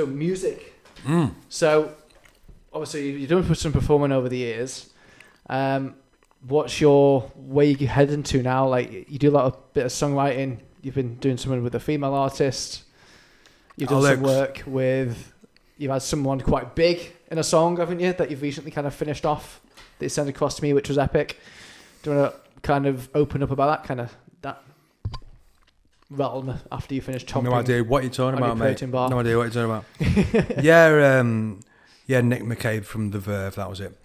A: music. So obviously you've done some performing over the years. What's where you heading to now? Like, you do a bit of songwriting. You've been doing something with a female artist. You've done some work with. You've had someone quite big in a song, haven't you? That you've recently kind of finished off. That you sent across to me, which was epic. Do you want to kind of open up about that realm after you finish chomping?
B: No idea what you're talking about, mate.
A: Bar?
B: No idea what you're talking about. Yeah, Nick McCabe from The Verve, that was it.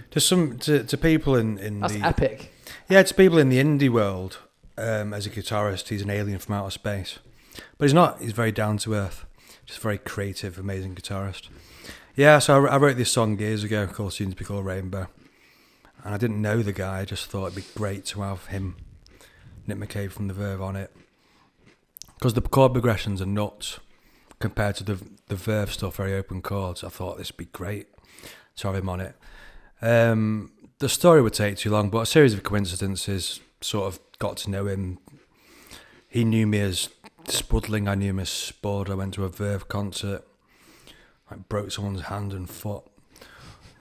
B: Just to people in
A: That's epic.
B: Yeah, to people in the indie world, as a guitarist, he's an alien from outer space. But he's not. He's very down to earth. Just a very creative, amazing guitarist. Yeah, so I wrote this song years ago called Soon to Be Called Rainbow. And I didn't know the guy. I just thought it'd be great to have him, Nick McCabe from The Verve, on it. Because the chord progressions are nuts compared to the Verve stuff, very open chords. I thought this would be great to have him on it. The story would take too long, but a series of coincidences sort of got to know him. He knew me as Spudling, I knew him as Spud. I went to a Verve concert. I broke someone's hand and foot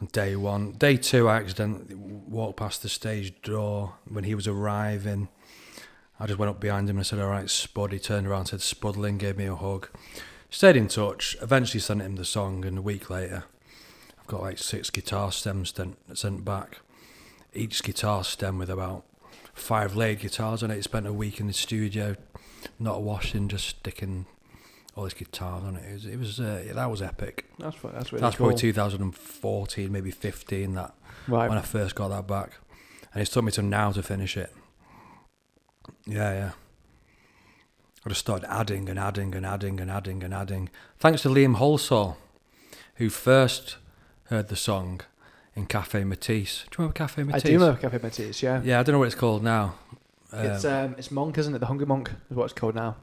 B: on day one. Day two, I accidentally walked past the stage door when he was arriving. I just went up behind him and I said, "All right, Spud." He turned around and said, "Spudling," gave me a hug. Stayed in touch, eventually sent him the song, and a week later, I've got like 6 guitar stems sent back. Each guitar stem with about 5 layered guitars on it. He spent a week in the studio, not washing, just sticking all his guitars on it. It was that was epic.
A: That's really cool.
B: That's probably 2014, maybe 15, when I first got that back. And it's took me till now to finish it. Yeah. I just started adding and adding and adding and adding and adding. Thanks to Liam Holsall, who first heard the song in Cafe Matisse. Do you remember Cafe Matisse?
A: I do remember Cafe Matisse, yeah.
B: Yeah, I don't know what it's called now.
A: It's Monk, isn't it? The Hungry Monk is what it's called now.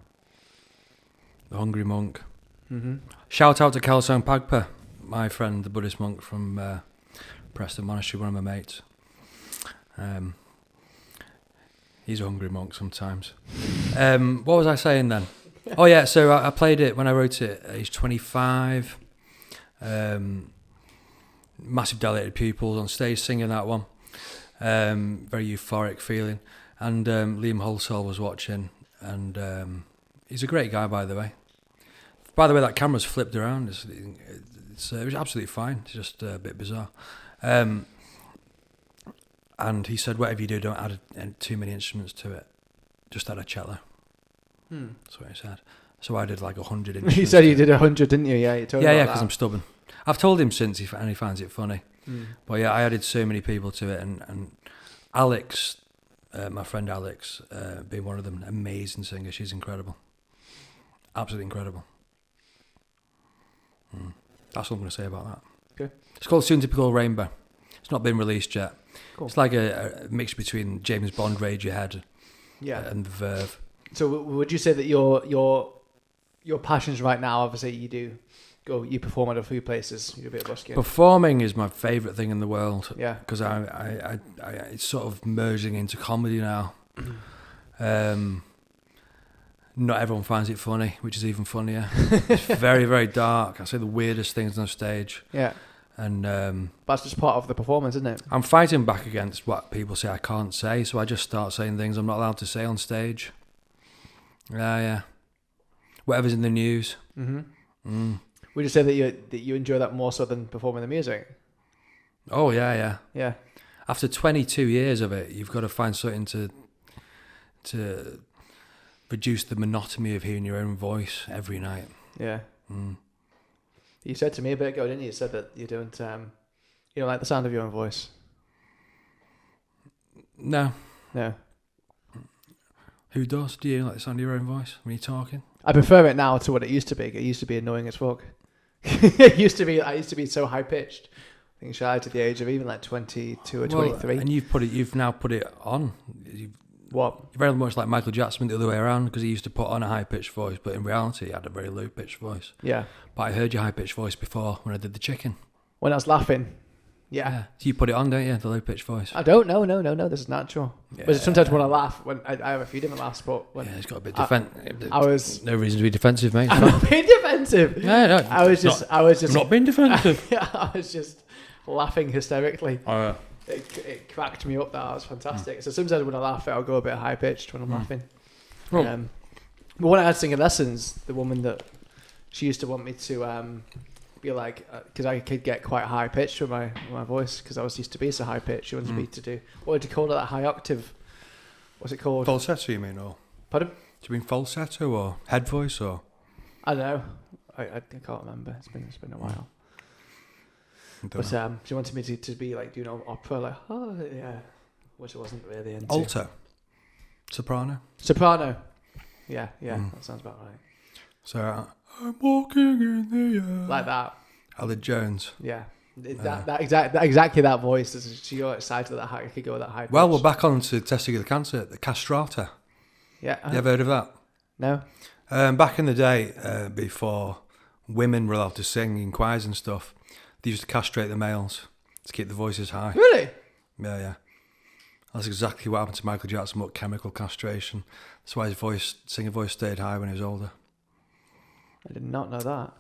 B: The Hungry Monk.
A: Mm-hmm.
B: Shout out to Kelsang Pagpa, my friend, the Buddhist monk from Preston Monastery, one of my mates. He's a hungry monk sometimes. What was I saying then? Oh yeah, so I played it when I wrote it at age 25. Massive dilated pupils on stage singing that one. Very euphoric feeling. And Liam Holsall was watching, and he's a great guy, by the way. By the way, that camera's flipped around. It was absolutely fine. It's just a bit bizarre. And he said, whatever you do, don't add too many instruments to it. Just add a cello. That's what he said. So I did like 100 instruments.
A: You said you did 100, didn't you? Yeah, you told me
B: yeah, because I'm stubborn. I've told him since, and he finds it funny. But yeah, I added so many people to it. And Alex, my friend Alex, being one of them, amazing singer. She's incredible. Absolutely incredible. That's what I'm going to say about that.
A: Okay.
B: It's called Soon to Be Called Rainbow. It's not been released yet.
A: Cool.
B: It's like a mix between James Bond, Radiohead, and The Verve.
A: So would you say that your passions right now, obviously you perform at a few places, you're a bit busking.
B: Performing is my favourite thing in the world.
A: Yeah.
B: Because I it's sort of merging into comedy now. Not everyone finds it funny, which is even funnier. It's very, very dark. I say the weirdest things on stage.
A: Yeah.
B: And
A: that's just part of the performance, isn't it?
B: I'm fighting back against what people say I can't say, so I just start saying things I'm not allowed to say on stage. Yeah. Whatever's in the news.
A: Mm-hmm. Would you say that you enjoy that more so than performing the music?
B: Oh yeah.
A: Yeah.
B: After 22 years of it, you've got to find something to reduce the monotony of hearing your own voice every night.
A: Yeah. You said to me a bit ago, didn't you? You said that you don't like the sound of your own voice.
B: No.
A: Who
B: does? Do you like the sound of your own voice when you're talking?
A: I prefer it now to what it used to be. It used to be annoying as fuck. I used to be so high pitched. I think shy to the age of even like 22 or 23.
B: And you've now put it on.
A: What?
B: You're very much like Michael Jackson the other way around, because he used to put on a high pitched voice, but in reality he had a very low pitched voice.
A: Yeah.
B: But I heard your high pitched voice before when I did the chicken.
A: When I was laughing. Yeah.
B: So you put it on, don't you? The low pitched voice.
A: I don't. No. This is natural.
B: Yeah.
A: But sometimes when I laugh, when I have a few different laughs, but when
B: it's got a bit defensive.
A: I was
B: no reason to be defensive, mate.
A: I'm not being defensive.
B: No,
A: I was just
B: I'm not being defensive.
A: I was just laughing hysterically.
B: Oh, yeah.
A: It cracked me up. That was fantastic. So sometimes when I laugh, I'll go a bit high pitched when I'm laughing. But when I had singing lessons, the woman that she used to want me to be like, because I could get quite high pitched with my voice, because I was used to be so high pitched. She wanted me to do, what do you call it, that high octave? What's it called?
B: Falsetto, you mean, or? Pardon? Do you mean falsetto or head voice or?
A: I don't know. I can't remember. It's been a while. But she wanted me to be like doing opera, like which I wasn't really into.
B: Alto, soprano.
A: Yeah, that sounds about right.
B: So I'm walking in the air,
A: like that.
B: Aled Jones.
A: Yeah, exactly that voice. She got excited that I could go with that high pitch.
B: Well, we're back on to testicular cancer, the castrata.
A: Yeah,
B: you ever heard of that?
A: No.
B: Back in the day, before women were allowed to sing in choirs and stuff, they used to castrate the males to keep the voices high.
A: Really?
B: Yeah. That's exactly what happened to Michael Jackson, but chemical castration. That's why his singing voice stayed high when he was older.
A: I did not know that.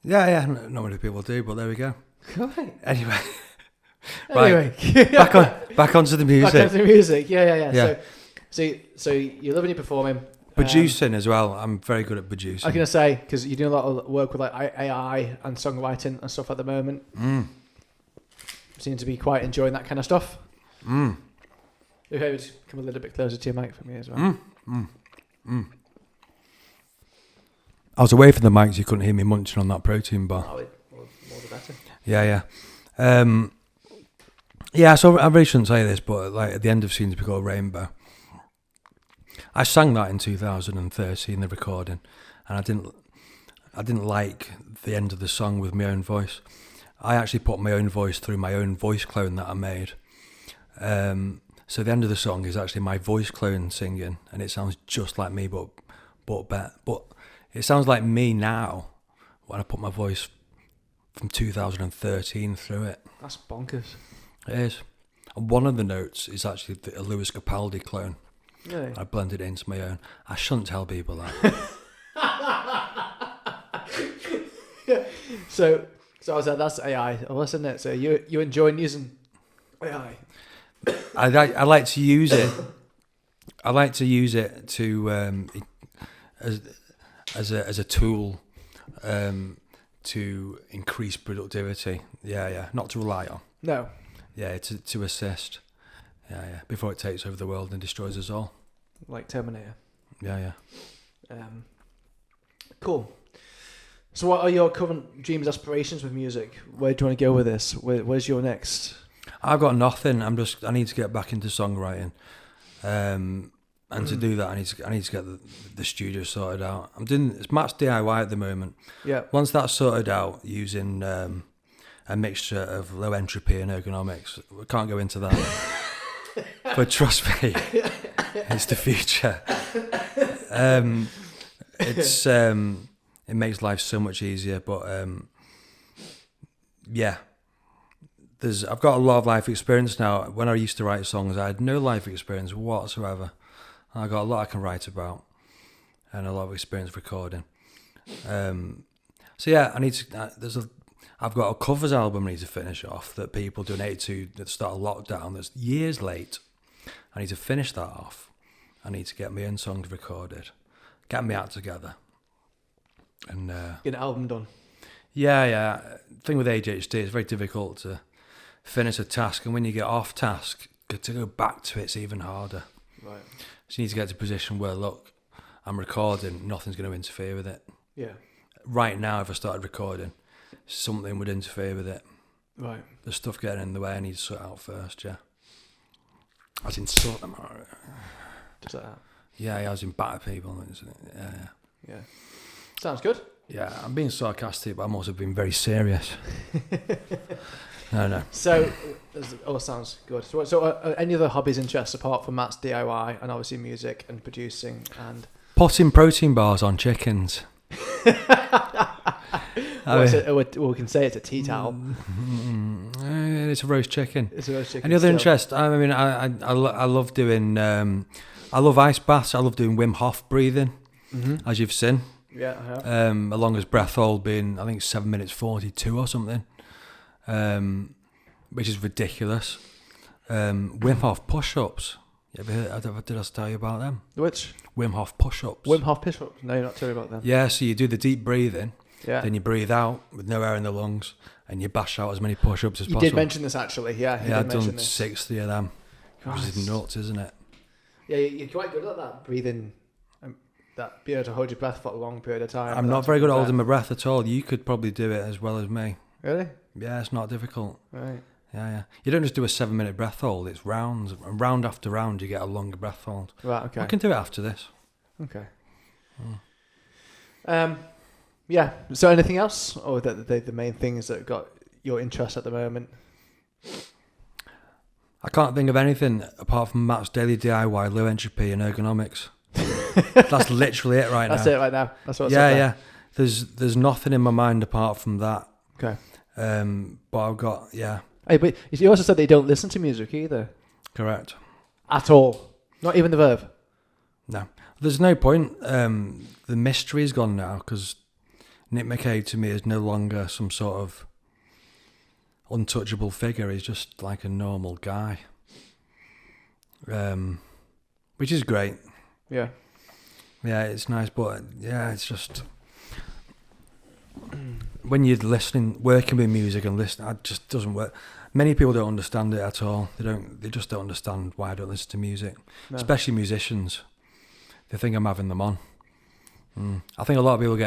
B: Yeah. Not many people do, but there we go.
A: Right.
B: Anyway.
A: Right.
B: back onto the music.
A: Back onto the music. Yeah. So you're loving your performing.
B: Producing as well. I'm very good at producing.
A: I was going to say, because you're doing a lot of work with like AI and songwriting and stuff at the moment. Seem to be quite enjoying that kind of stuff. If I would come a little bit closer to your mic for me as well.
B: I was away from the mic, so you couldn't hear me munching on that protein bar.
A: More the better.
B: Yeah. So I really shouldn't say this, but like at the end of Seems to Be Called Rainbow, I sang that in 2013, the recording, and I didn't like the end of the song with my own voice. I actually put my own voice through my own voice clone that I made. So the end of the song is actually my voice clone singing, and it sounds just like me, but it sounds like me now when I put my voice from 2013 through it.
A: That's bonkers.
B: It is. And one of the notes is actually a Lewis Capaldi clone.
A: Really?
B: I blended it into my own. I shouldn't tell people that.
A: So I was like, that's AI, isn't it? So you enjoying using AI?
B: I like to use it. I like to use it to as a tool to increase productivity. Yeah. Not to rely on.
A: No.
B: Yeah, to assist. Yeah. Before it takes over the world and destroys us all.
A: Like Terminator.
B: Yeah.
A: Cool. So what are your current dreams, aspirations with music? Where do you want to go with this? Where's your next?
B: I've got nothing. I need to get back into songwriting. And to do that, I need to get the studio sorted out. It's Matt's DIY at the moment.
A: Yeah.
B: Once that's sorted out, using a mixture of low entropy and ergonomics, we can't go into that. But trust me, it's the future. It makes life so much easier. But I've got a lot of life experience now. When I used to write songs, I had no life experience whatsoever. I got a lot I can write about, and a lot of experience recording. I've got a covers album I need to finish off that people donated to at the start of lockdown. That's years late. I need to finish that off. I need to get my own songs recorded, get my act together, and
A: get an album done.
B: Yeah. Thing with ADHD, it's very difficult to finish a task, and when you get off task, to go back to it's even harder.
A: Right.
B: So you need to get to a position where, look, I'm recording, nothing's going to interfere with it.
A: Yeah.
B: Right now, if I started recording, something would interfere with it.
A: Right.
B: There's stuff getting in the way I need to sort out first, yeah. I was in sort them out.
A: Just like that?
B: Yeah, I was in batter people.
A: Yeah. Sounds good.
B: Yeah, I'm being sarcastic, but I'm also being very serious. No.
A: So, it all sounds good. So any other hobbies, interests apart from Matt's DIY and obviously music and producing and
B: potting protein bars on chickens.
A: we can say it's a tea towel.
B: It's a roast chicken.
A: It's a roast chicken.
B: Any other interest? I mean, I love doing. I love ice baths. I love doing Wim Hof breathing, as you've seen.
A: Yeah, I have.
B: Along as breath hold being, I think, 7 minutes 42 or something, which is ridiculous. Wim Hof push-ups. You ever heard? Did I tell you about them?
A: Which?
B: Wim Hof push-ups.
A: Wim Hof push-ups. No, you're not telling me about them.
B: Yeah, so you do the deep breathing.
A: Yeah.
B: Then you breathe out with no air in the lungs, and you bash out as many push-ups as possible.
A: You did mention this actually. Yeah.
B: Yeah, I've done 60 of them. Which is nuts, isn't it?
A: Yeah, you're quite good at that breathing. That being able to hold your breath for a long period of time.
B: I'm not very good at holding my breath at all. You could probably do it as well as me.
A: Really?
B: Yeah, it's not difficult.
A: Right.
B: Yeah. You don't just do a 7-minute breath hold. It's rounds. And round after round, you get a longer breath hold.
A: Right, okay.
B: I can do it after this.
A: Okay. Yeah. So anything else? Or the main things that got your interest at the moment?
B: I can't think of anything apart from Matt's daily DIY, low entropy and ergonomics. That's literally it right now.
A: That's it right now. That's what.
B: Yeah. There's nothing in my mind apart from that.
A: Okay.
B: But I've got
A: Hey, but you also said that you don't listen to music either.
B: Correct.
A: At all. Not even the Verve.
B: No. There's no point. The mystery's gone now because Nick McCabe to me is no longer some sort of untouchable figure. He's just like a normal guy. Which is great.
A: Yeah.
B: Yeah, it's nice, but yeah, it's just when you're listening, working with music and listening, it just doesn't work. Many people don't understand it at all. They just don't understand why I don't listen to music, especially musicians. They think I'm having them on. I think a lot of people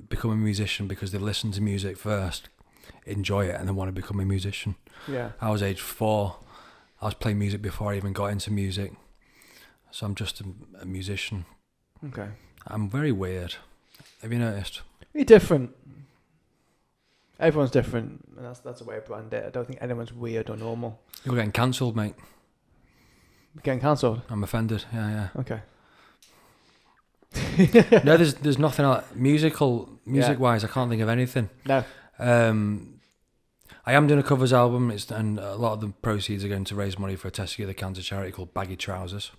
B: become a musician because they listen to music first, enjoy it, and then want to become a musician.
A: Yeah.
B: I was age 4. I was playing music before I even got into music. So I'm just a musician.
A: Okay.
B: I'm very weird. Have you noticed?
A: You're different. Everyone's different, and that's the way I brand it. I don't think anyone's weird or normal.
B: You're getting cancelled, mate.
A: Getting cancelled?
B: I'm offended. Yeah.
A: Okay.
B: No, there's nothing else. Music-wise, I can't think of anything.
A: No.
B: I am doing a covers album, and a lot of the proceeds are going to raise money for a testicular cancer charity called Baggy Trousers.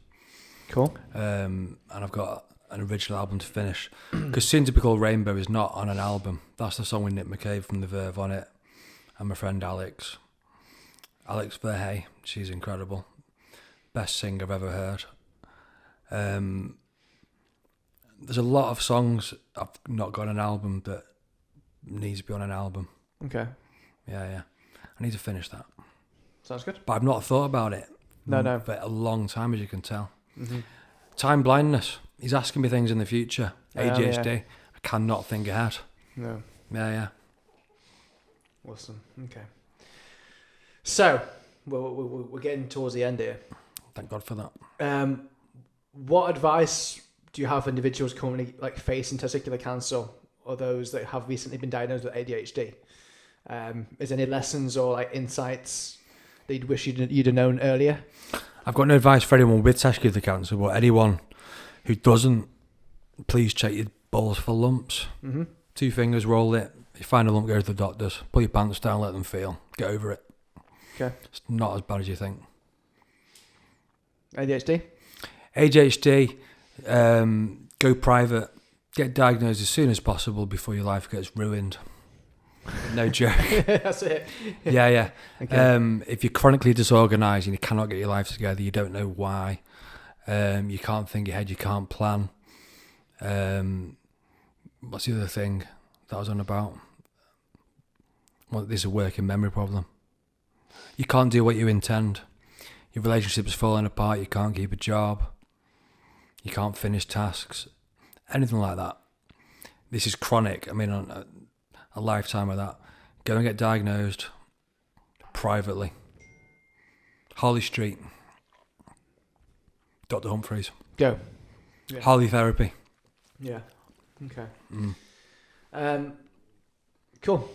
A: Cool.
B: And I've got an original album to finish because Soon to Be Called Rainbow is not on an album. That's the song with Nick McCabe from the Verve on it, and my friend Alex Verhey. She's incredible, best singer I've ever heard. There's a lot of songs I've not got on an album that needs to be on an album.
A: Okay.
B: Yeah. I need to finish that.
A: Sounds good.
B: But I've not thought about it.
A: No.
B: For a long time, as you can tell.
A: Mm-hmm.
B: Time blindness. He's asking me things in the future. ADHD.
A: Yeah.
B: I cannot think ahead.
A: No.
B: Yeah.
A: Awesome. Okay. So, we're getting towards the end here.
B: Thank God for that.
A: What advice do you have for individuals currently facing testicular cancer or those that have recently been diagnosed with ADHD? Is there any lessons or insights that you'd wish you'd have known earlier?
B: I've got no advice for anyone with testicular cancer, but anyone who doesn't, please check your balls for lumps. Mm-hmm. 2 fingers, roll it. If you find a lump, go to the doctors. Pull your pants down, let them feel. Get over it.
A: Okay.
B: It's not as bad as you think.
A: ADHD,
B: go private. Get diagnosed as soon as possible before your life gets ruined. No joke.
A: That's it.
B: Yeah.
A: Okay.
B: If you're chronically disorganised and you cannot get your life together, you don't know why. You can't think ahead, you can't plan. What's the other thing that I was on about? Well, this is a working memory problem. You can't do what you intend. Your relationship's falling apart, you can't keep a job. You can't finish tasks. Anything like that. This is chronic. I mean, a lifetime of that. Go and get diagnosed privately. Harley Street. Dr. Humphreys.
A: Go. Yeah.
B: Harley therapy.
A: Yeah. Okay. Cool.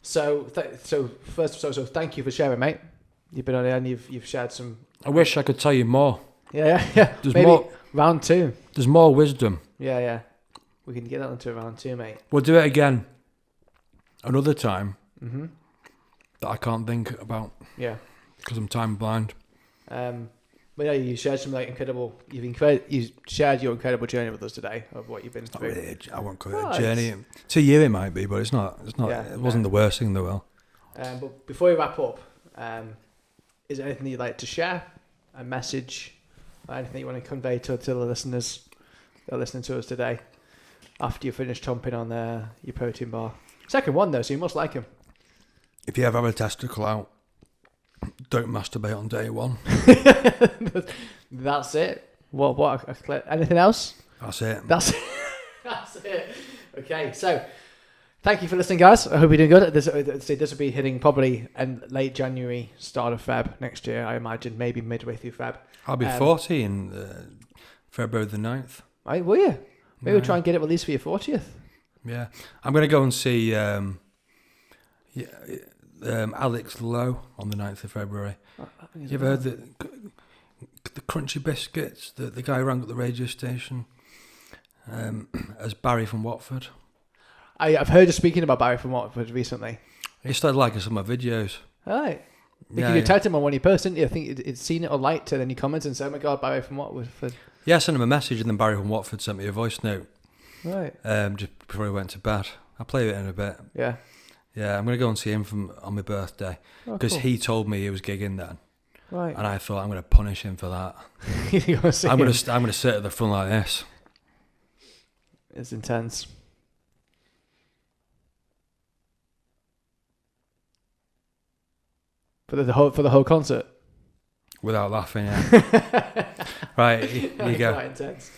A: So thank you for sharing, mate. You've been on there and you've shared some.
B: I wish I could tell you more.
A: Yeah.
B: There's
A: Maybe
B: more.
A: round 2.
B: There's more wisdom.
A: Yeah. We can get that into round 2, mate.
B: We'll do it again another time that I can't think about.
A: Yeah.
B: Because I'm time blind.
A: But yeah, you shared some incredible. You shared your incredible journey with us today of what you've been through.
B: Really, I won't call it a journey. To you, it might be, but it's not.
A: Yeah,
B: it wasn't the worst thing in the world.
A: But before we wrap up, is there anything that you'd like to share? A message, or anything you want to convey to the listeners that are listening to us today? After you finish chomping on your protein bar, second one though, so you must like him.
B: If you ever have a testicle out, don't masturbate on day 1.
A: That's it. What? Anything else?
B: That's it.
A: That's it. Okay, so thank you for listening, guys. I hope you're doing good. This will be hitting probably in late January, start of Feb next year. I imagine maybe midway through Feb.
B: I'll be 40 in February the 9th.
A: Right, will you? Maybe we'll try and get it released for your 40th.
B: Yeah, I'm going to go and see Alex Lowe on the 9th of February. You ever heard the crunchy biscuits? The guy who rang up the radio station as Barry from Watford.
A: I've heard you speaking about Barry from Watford recently.
B: He started liking some of my videos.
A: All right.
B: Yeah,
A: you tagged him on one of your posts, didn't you? I think he'd seen it or liked it, and he commented and said, "Oh my God, Barry from Watford."
B: Yeah, I sent him a message, and then Barry from Watford sent me a voice note.
A: Right.
B: Just before he went to bed. I'll play it in a bit.
A: Yeah.
B: Yeah, I'm going to go and see him on my birthday because he told me he was gigging then.
A: Right.
B: And I thought I'm going to punish him for that. I'm going to sit at the front like this.
A: It's intense. For the whole concert.
B: Without laughing, yeah. Right, here you go.
A: Quite intense.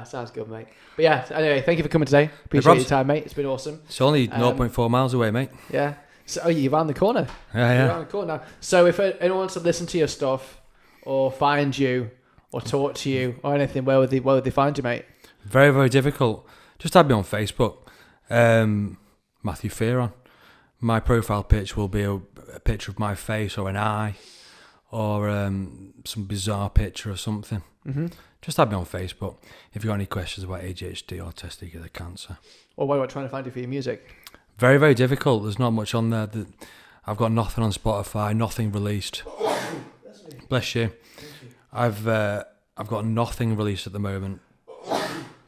A: Sounds good, mate. But yeah, anyway, thank you for coming today. Appreciate your time, mate. It's been awesome.
B: It's only 0.4 miles away, mate.
A: Yeah. So you're around the corner.
B: Yeah.
A: You're around the corner now. So if anyone wants to listen to your stuff or find you or talk to you or anything, where would they find you, mate?
B: Very, very difficult. Just add me on Facebook. Matthew Fearon. My profile picture will be a picture of my face or an eye or some bizarre picture or something. Just add me on Facebook if you've got any questions about ADHD or testicular cancer.
A: Or what about trying to find you for your music?
B: Very, very difficult. There's not much on there. I've got nothing on Spotify, nothing released. Bless you. I've got nothing released at the moment.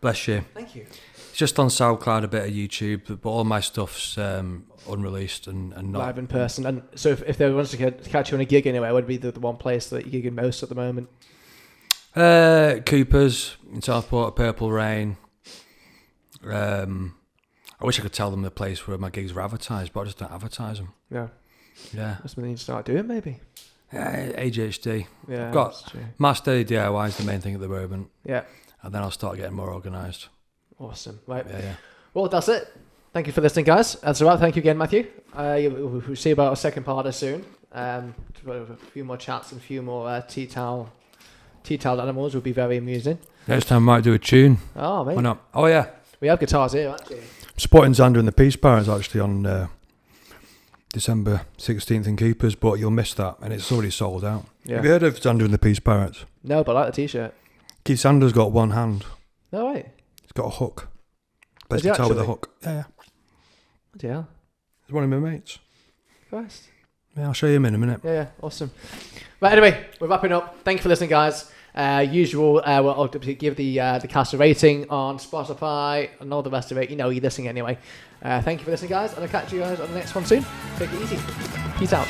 B: Bless you.
A: Thank you.
B: It's just on SoundCloud, a bit of YouTube, but all my stuff's unreleased and not
A: live in person. And so if they wanted to catch you on a gig anywhere, would be the one place that you're gigging most at the moment?
B: Cooper's in Southport, Purple Rain. I wish I could tell them the place where my gigs were advertised, but I just don't advertise them.
A: Yeah. That's what they need to start doing, maybe.
B: ADHD.
A: Yeah,
B: I've got my steady DIY is the main thing at the moment.
A: Yeah.
B: And then I'll start getting more organised.
A: Awesome. Right.
B: Yeah.
A: Well, that's it. Thank you for listening, guys. That's all right. Thank you again, Matthew. We'll see about a second part soon. A few more chats and a few more tea-towel animals will be very amusing.
B: Next time I might do a tune.
A: Oh, mate.
B: Why not? Oh, yeah.
A: We have guitars here, actually.
B: I'm supporting Xander and the Peace Pirates actually on December 16th in Keepers, but you'll miss that, and it's already sold out.
A: Yeah.
B: Have you heard of Xander and the Peace Pirates?
A: No, but I like the t-shirt.
B: Keith Sander's got one hand.
A: No, way.
B: He's got a hook. Plays
A: Does he
B: guitar with a
A: actually?
B: hook. Yeah.
A: Bloody hell.
B: He's one of my mates.
A: Christ.
B: Yeah, I'll show you him in a minute.
A: Yeah, awesome. Right, anyway, we're wrapping up. Thank you for listening, guys. Usual, we'll give the cast a rating on Spotify and all the rest of it. You know, you're listening anyway. Thank you for listening, guys, and I'll catch you guys on the next one soon. Take it easy. Peace out.